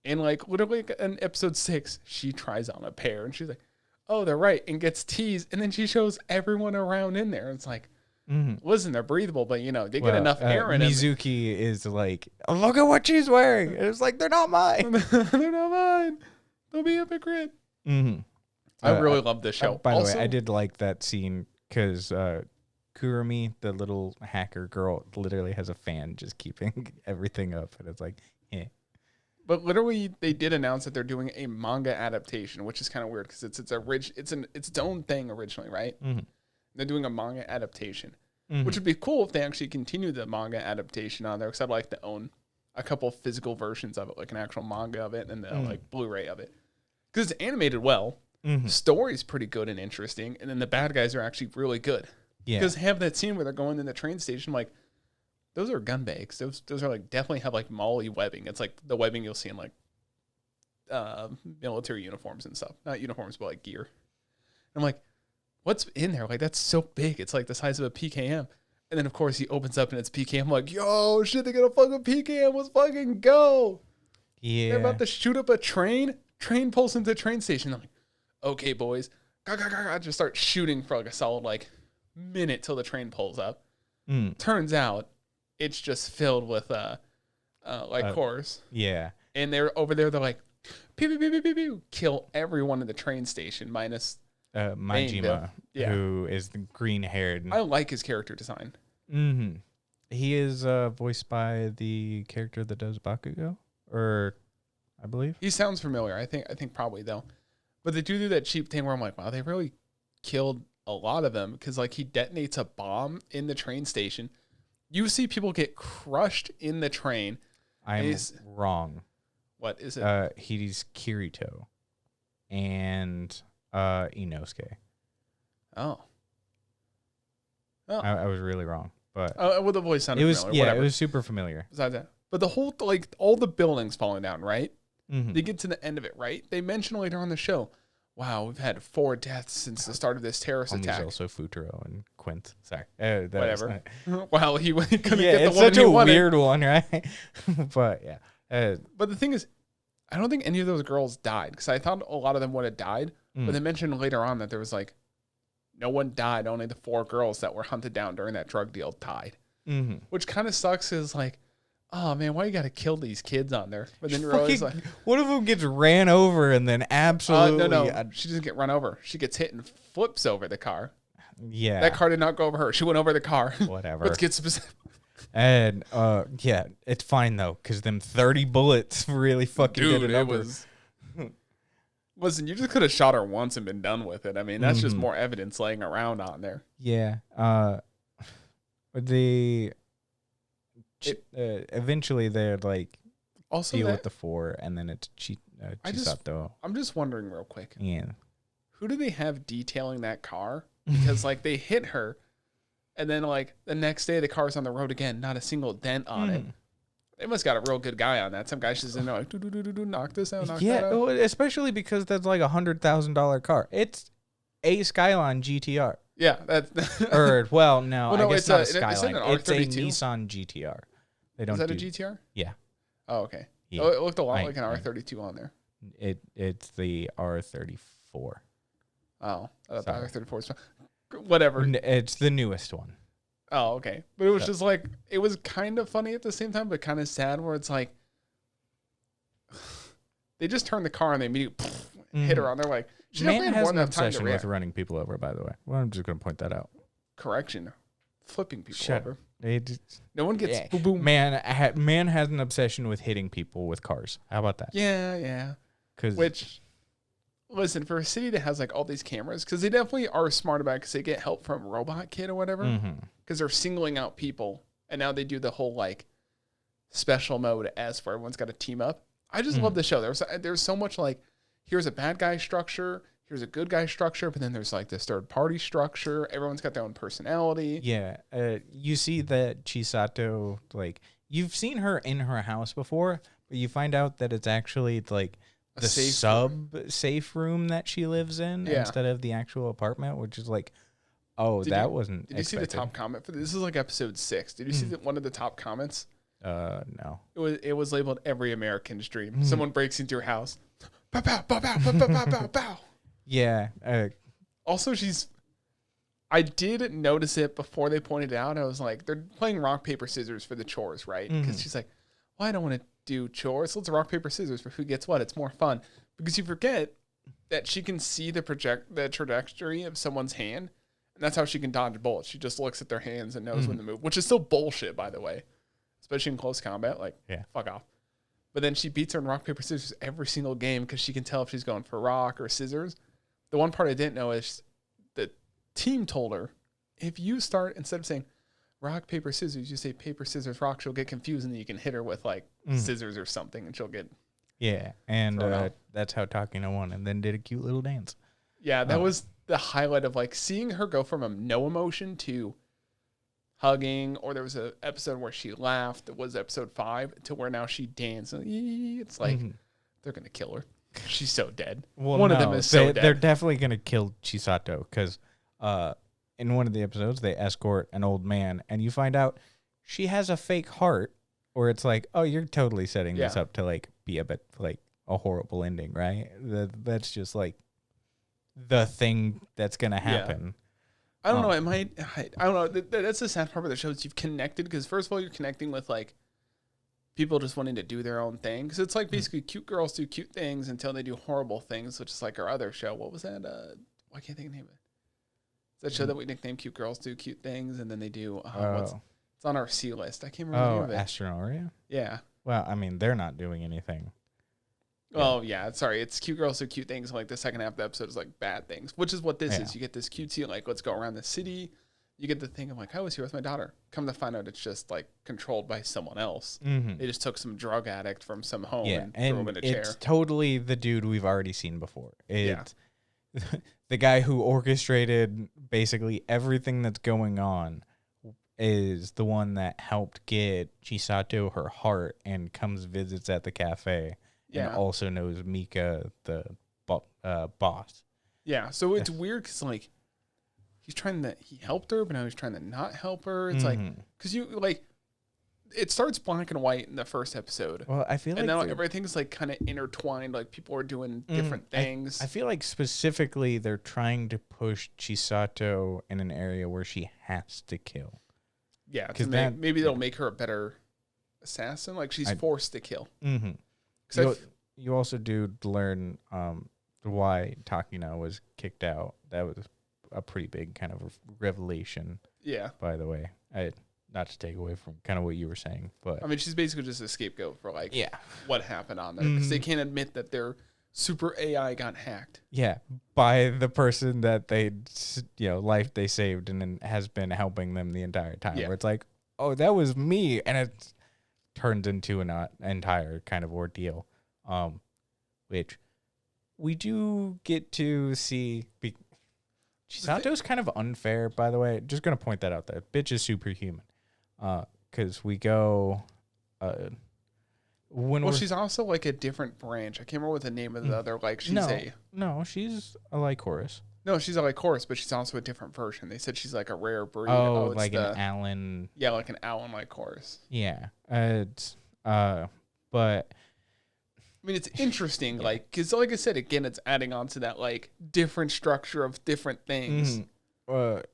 And like literally in episode 6, she tries on a pair and she's like, oh, they're right, and gets teased. And then she shows everyone around in there. It's like, listen, they're breathable, but they get enough air in them. Mizuki is like, oh, look at what she's wearing. And it's like, they're not mine. They're not mine. They'll be a hypocrite. Mm-hmm. I really love this show. By the way, I did like that scene because Kurumi, the little hacker girl, literally has a fan just keeping everything up. And it's like, eh. But literally, they did announce that they're doing a manga adaptation, which is kind of weird because it's its own thing originally, right? Mm-hmm. They're doing a manga adaptation, which would be cool if they actually continue the manga adaptation on there, because I'd like to own a couple physical versions of it, like an actual manga of it and the like Blu-ray of it. Because it's animated well. The story's pretty good and interesting, and then the bad guys are actually really good. Yeah. Because have that scene where they're going in the train station, like, those are gun bags. Those are like definitely have like molly webbing. It's like the webbing you'll see in like military uniforms and stuff. Not uniforms, but like gear. And I'm like, what's in there? Like, that's so big. It's like the size of a PKM. And then of course he opens up and it's PKM. I'm like, yo, shit, they're gonna fucking PKM. Let's fucking go. Yeah. They're about to shoot up a train. Train pulls into the train station. I'm like, okay, boys. I just start shooting for like a solid like minute till the train pulls up. Turns out it's just filled with Lycoris. Yeah. And they're over there, they're like, pew, pew, pew, pew, pew, pew, kill everyone in the train station minus Majima, who is the green haired. I like his character design. Mm-hmm. He is voiced by the character that does Bakugo, or I believe. He sounds familiar. I think probably though. But they do that cheap thing where I'm like, wow, they really killed a lot of them because like he detonates a bomb in the train station. You see people get crushed in the train. I'm wrong. What is it? He's Kirito and Inosuke. Oh. I was really wrong, but well, the voice sounded familiar. Yeah, whatever. it was super familiar. Besides that, but the whole like all the buildings falling down, right? Mm-hmm. They get to the end of it, right? They mention later on the show, wow, we've had 4 deaths since the start of this terrorist attack. Also Futuro and Quint. Sorry. Whatever. Well, he couldn't get the it's one such he a wanted. weird one, right? But yeah. But the thing is, I don't think any of those girls died because I thought a lot of them would have died. But they mentioned later on that there was like, no one died. Only the 4 girls that were hunted down during that drug deal died. Mm-hmm. Which kind of sucks is like, oh man, why you got to kill these kids on there? But then you're always like, one of them gets ran over and then absolutely. No. She doesn't get run over. She gets hit and flips over the car. Yeah. That car did not go over her. She went over the car. Whatever. Let's get specific. And yeah, it's fine though, because them 30 bullets really fucking did it over. Listen, you just could have shot her once and been done with it. I mean, that's just more evidence laying around on there. Yeah. Eventually they're like also deal with the 4, and then it's Chisato. I'm just wondering real quick. Yeah. Who do they have detailing that car? Because like they hit her, and then like the next day the car's on the road again, not a single dent on it. They must got a real good guy on that. Some guy's just in there like, knock this out, knock that out. Especially because that's like $100,000 car. It's a Skyline GTR. Yeah, that's or well, no, I guess it's not a a Skyline. It's a Nissan GTR. They don't. Is that a GTR? Yeah. Oh, okay. Yeah. Oh, it looked a lot like an R32 on there. It's the R34. Oh, I thought the R34 was whatever. It's the newest one. Oh, okay. But it was just like, it was kind of funny at the same time, but kind of sad where it's like, they just turned the car and they immediately hit her on there. Like, she Man has an time obsession with running people over, by the way. Well, I'm just going to point that out. Correction. Flipping people over. No one gets boom, boom. Man has an obsession with hitting people with cars. How about that? Yeah. Which, listen, for a city that has like all these cameras, because they definitely are smart about it because they get help from Robot Kid or whatever, because they're singling out people, and now they do the whole like special mode as where everyone's got to team up. I just love the show. There's so much like, here's a bad guy structure, here's a good guy structure, but then there's like this third party structure. Everyone's got their own personality. Yeah. You see that Chisato, like, you've seen her in her house before, but you find out that it's actually like the safe room that she lives in instead of the actual apartment, which is like, wasn't Did you see the top comment for this? This is like episode 6. Did you see one of the top comments? No. It was labeled every American's dream. Someone breaks into your house. Bow, bow, bow, bow, bow, bow, bow, bow, bow. Yeah. Also, I did notice it before they pointed it out. I was like, they're playing rock, paper, scissors for the chores, right? Because she's like, well, I don't want to do chores. Let's rock, paper, scissors for who gets what. It's more fun. Because you forget that she can see the trajectory of someone's hand. And that's how she can dodge bullets. She just looks at their hands and knows when to move, which is still bullshit, by the way. Especially in close combat. Like, fuck off. But then she beats her in rock, paper, scissors every single game because she can tell if she's going for rock or scissors. The one part I didn't know is the team told her, if you start, instead of saying rock, paper, scissors, you say paper, scissors, rock, she'll get confused and then you can hit her with like scissors or something and she'll get. Yeah. And that's how Takina won and then did a cute little dance. Yeah. That was the highlight of like seeing her go from a no emotion to hugging, or there was an episode where she laughed. It was episode 5 to where now she danced. It's like they're gonna kill her. She's so dead. Well, one of them is so dead. They're definitely gonna kill Chisato because in one of the episodes they escort an old man, and you find out she has a fake heart, or it's like, oh, you're totally setting this up to like be a bit like a horrible ending, right? That's just like the thing that's gonna happen. Yeah. I don't know. It might. I don't know. That's the sad part of the show is you've connected because first of all you're connecting with like people just wanting to do their own thing. Because it's like basically cute girls do cute things until they do horrible things, which is like our other show. What was that? I can't think of the name of it. It's that show that we nicknamed Cute Girls Do Cute Things, and then they do. It's on our C list. I can't remember the name of it. Astronoria? Yeah. Well, I mean, they're not doing anything Oh, yeah. Sorry. It's cute girls do cute things. Like the second half of the episode is like bad things, which is what this is. You get this cutesy, like, let's go around the city. You get the thing of like, I was here with my daughter. Come to find out it's just like controlled by someone else. They just took some drug addict from some home and threw him in a chair. It's totally the dude we've already seen before. It's the guy who orchestrated basically everything that's going on is the one that helped get Chisato her heart and comes visits at the cafe. And also knows Mika, the boss. Yeah, so it's weird because, like, he helped her, but now he's trying to not help her. It's like, because it starts black and white in the first episode. Well, I feel like... And now everything's, like, kind of intertwined. Like, people are doing different things. I feel like specifically they're trying to push Chisato in an area where she has to kill. Yeah, because maybe they'll make her a better assassin. Like, she's forced to kill. You also do learn why Takina was kicked out. That was a pretty big kind of revelation. Yeah. By the way, not to take away from kind of what you were saying, but I mean, she's basically just a scapegoat for like what happened on there because they can't admit that their super AI got hacked. Yeah, by the person that life they saved and then has been helping them the entire time. Where it's like, oh, that was me, and it turns into an entire kind of ordeal, which we do get to see. Chisato's kind of unfair, by the way. Just gonna point that out. That bitch is superhuman, because we go. She's also like a different branch. I can't remember what the name of the other. Like she's she's a Lycoris. No, she's a Lycoris, but she's also a different version. They said she's like a rare breed. Oh, like an Allen. Yeah, like an Allen Lycoris. Yeah, but. I mean, it's interesting, like, because like I said, again, it's adding on to that, like, different structure of different things.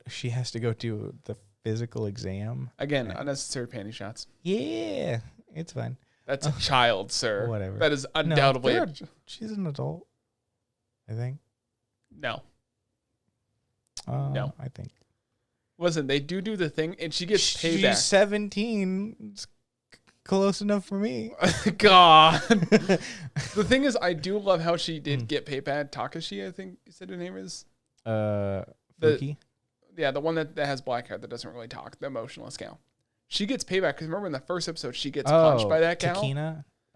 She has to go to the physical exam. Again, unnecessary panty shots. Yeah, it's fine. That's a child, sir. Whatever. That is undoubtedly... She's an adult, I think. No. No. I think. Listen, they do the thing, and she gets payback. She's 17. It's close enough for me. God. The thing is, I do love how she did get payback. Takashi, I think you said her name is. Fuki? The one that has black hair that doesn't really talk, the emotionless gal. She gets payback because remember in the first episode, she gets punched by that gal.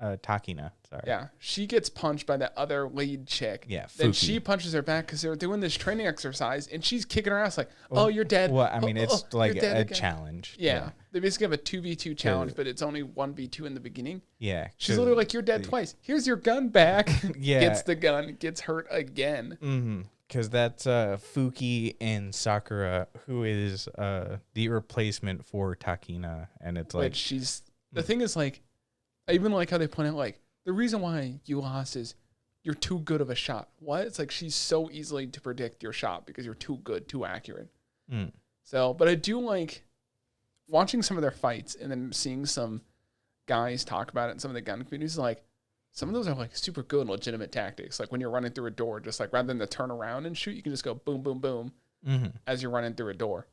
Takina, sorry. Yeah, she gets punched by that other lead chick. Yeah, Fuki. Then she punches her back because they're doing this training exercise, and she's kicking her ass like, "Oh, you're dead." Well, I mean, it's like a challenge. Yeah, they basically have a 2v2 challenge, but it's only 1v2 in the beginning. Yeah, she's literally like, "You're dead twice. Here's your gun back." Gets the gun, gets hurt again. Because that's Fuki and Sakura, who is the replacement for Takina, and it's like she's the thing is like. I even like how they point out, like, the reason why you lost is you're too good of a shot. What? It's like she's so easily to predict your shot because you're too good, too accurate. So, but I do like watching some of their fights and then seeing some guys talk about it in some of the gun communities. Like, some of those are, like, super good legitimate tactics. Like, when you're running through a door, just, like, rather than to turn around and shoot, you can just go boom, boom, boom as you're running through a door.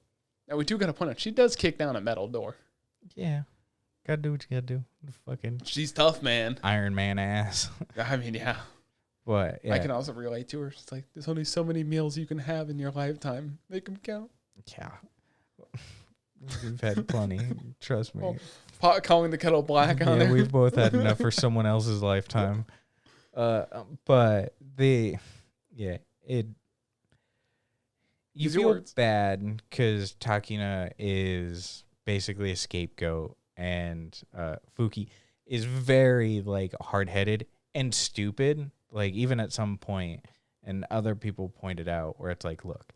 Now, we do got to point out, she does kick down a metal door. Yeah. Gotta do what you gotta do. She's tough, man. Iron Man ass. I mean, yeah. But yeah. I can also relate to her. It's like, there's only so many meals you can have in your lifetime. Make them count. Yeah. We've had plenty. Trust me. Well, pot calling the kettle black on there. We've both had enough for someone else's lifetime. But you feel bad because Takina is basically a scapegoat. And Fuki is very like hard-headed and stupid. Like even at some point, and other people pointed out where it's like, look,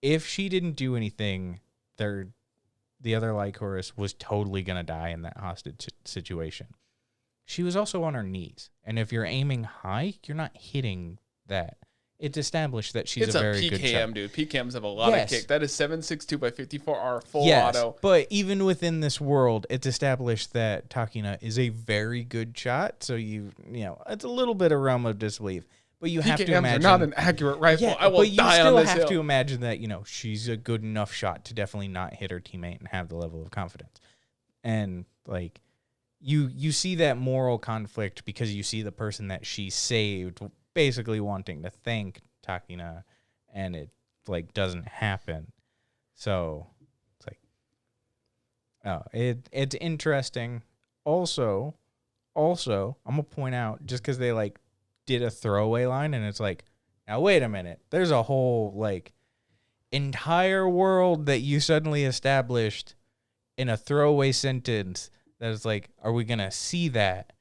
if she didn't do anything, the other Lycoris was totally gonna die in that hostage situation. She was also on her knees, and if you're aiming high, you're not hitting that. It's established that she's a very good shot. It's a PKM, dude. PKMs have a lot of kick. That is 7.62 by 54R full auto. But even within this world, it's established that Takina is a very good shot. So it's a little bit of realm of disbelief. But you have to imagine are not an accurate rifle. I will die on this hill. But you still have to imagine that she's a good enough shot to definitely not hit her teammate and have the level of confidence. And like you see that moral conflict because you see the person that she saved basically wanting to thank Takina, and it like doesn't happen. So it's like, oh, it's interesting. Also, I'm gonna point out, just because they like did a throwaway line, and it's like, now wait a minute, there's a whole like entire world that you suddenly established in a throwaway sentence. That is like, are we gonna see that?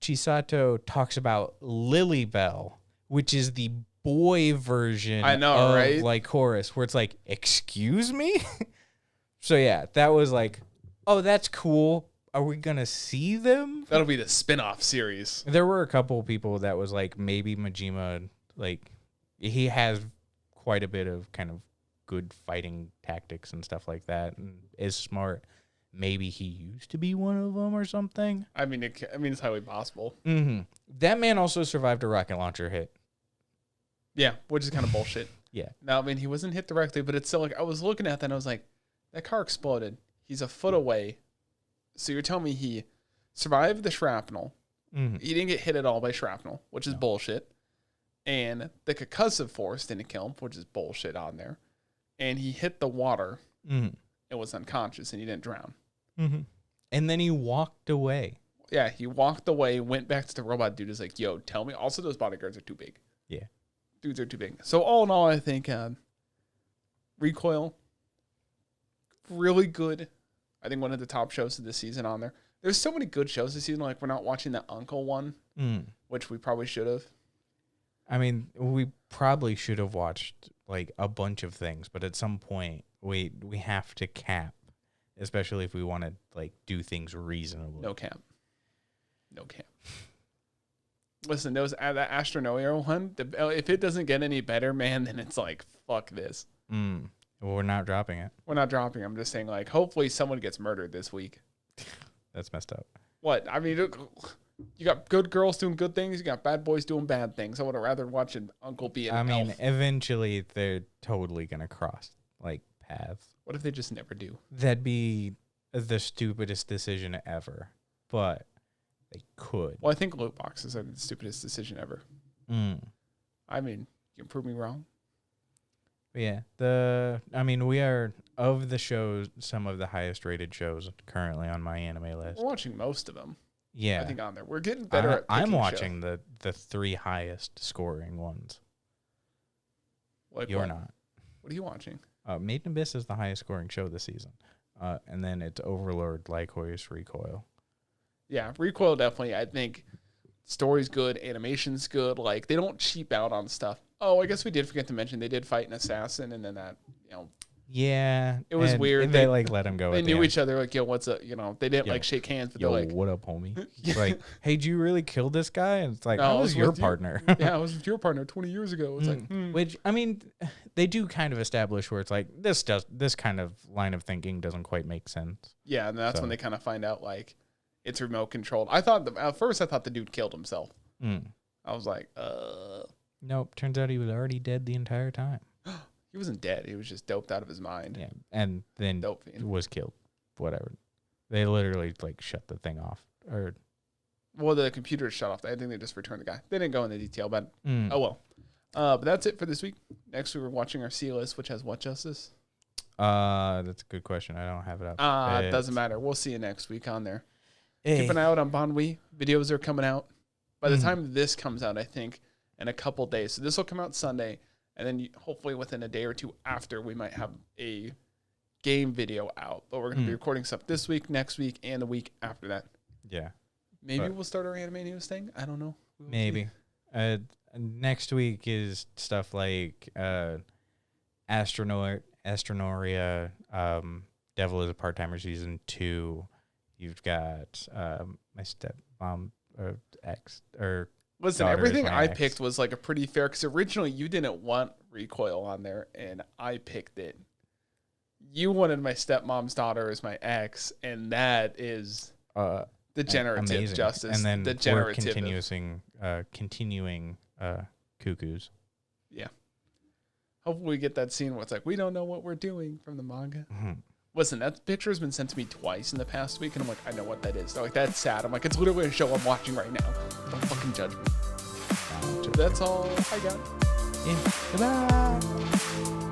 Chisato talks about Lilybell, which is the boy version of right? Lycoris, where it's like, excuse me? So yeah, that was like, oh, that's cool. Are we gonna see them? That'll be the spin-off series. There were a couple people that was like, maybe Majima, like, he has quite a bit of kind of good fighting tactics and stuff like that, and is smart. Maybe he used to be one of them or something. I mean, it's highly possible. Mm-hmm. That man also survived a rocket launcher hit. Yeah, which is kind of bullshit. Yeah. Now, I mean, he wasn't hit directly, but it's still like, I was looking at that and I was like, that car exploded. He's a foot away. So you're telling me he survived the shrapnel. Mm-hmm. He didn't get hit at all by shrapnel, which is bullshit. And the concussive force didn't kill him, which is bullshit on there. And he hit the water and was unconscious, and he didn't drown. Mm-hmm. And then he walked away. Yeah, he walked away, went back to the robot dude. Is like, yo, tell me. Also, those bodyguards are too big. Yeah. Dudes are too big. So all in all, I think Recoil, really good. I think one of the top shows of this season on there. There's so many good shows this season. Like, we're not watching the Uncle one, which we probably should have. I mean, we probably should have watched like a bunch of things, but at some point we have to cap, especially if we want to like do things reasonably. No cap. Listen, those that Astronoia one, if it doesn't get any better, man, then it's like, fuck this. Well, we're not dropping it. We're not dropping. I'm just saying, like, hopefully someone gets murdered this week. That's messed up. What? I mean, you got good girls doing good things. You got bad boys doing bad things. I would have rather watched an uncle be an elf. Eventually they're totally going to cross, like, paths. What if they just never do? That'd be the stupidest decision ever. But they could. Well, I think loot boxes are the stupidest decision ever. I mean, you can prove me wrong. But yeah, we are, of the shows, some of the highest rated shows currently on my anime list. We're watching most of them. Yeah. I think on there. We're getting better at picking I'm watching the three highest scoring ones. Like You're what? not. What are you watching? Made in Abyss is the highest scoring show this season. And then it's Overlord, Lycoris Recoil. Yeah, Recoil definitely. I think story's good, animation's good. Like, they don't cheap out on stuff. Oh, I guess we did forget to mention they did fight an assassin, and then that, Yeah. It was weird. They like let him go. They knew each other, like, yo, what's up? They didn't like shake hands, but they're like, what up, homie? Like, hey, did you really kill this guy? And it's like, no, I was your partner. Yeah, I was with your partner 20 years ago. It's like, Which, I mean, they do kind of establish where it's like, this kind of line of thinking doesn't quite make sense. Yeah, and that's when they kind of find out, like, it's remote controlled. At first I thought the dude killed himself. I was like, Nope. Turns out he was already dead the entire time. He wasn't dead. He was just doped out of his mind. Yeah, and then was killed. Whatever. They literally like shut the thing off. Well, the computer shut off. I think they just returned the guy. They didn't go into detail, but oh well. But that's it for this week. Next, we were watching our C list, which has what, Justice? That's a good question. I don't have it up. It doesn't matter. We'll see you next week on there. Keep an eye out on Bonwee. Videos are coming out. By the time this comes out, I think, in a couple days. So this will come out Sunday, and then hopefully within a day or two after, we might have a game video out. But we're going to be recording stuff this week, next week, and the week after that. Yeah. Maybe we'll start our anime news thing. I don't know. Maybe. Next week is stuff like Astronoria, Devil is a Part-Timer Season 2. You've got my stepmom or ex or listen. Everything I picked was like a pretty fair, because originally you didn't want Recoil on there, and I picked it. You wanted my stepmom's daughter as my ex, and that is degenerative, Justice. And then degenerative. We're continuing Cuckoos. Yeah. Hopefully we get that scene where it's like, we don't know what we're doing from the manga. Listen, that picture has been sent to me twice in the past week, and I'm like, I know what that is. They're like, that's sad. I'm like, it's literally a show I'm watching right now. Don't fucking judge me. That's all I got. Yeah. Goodbye.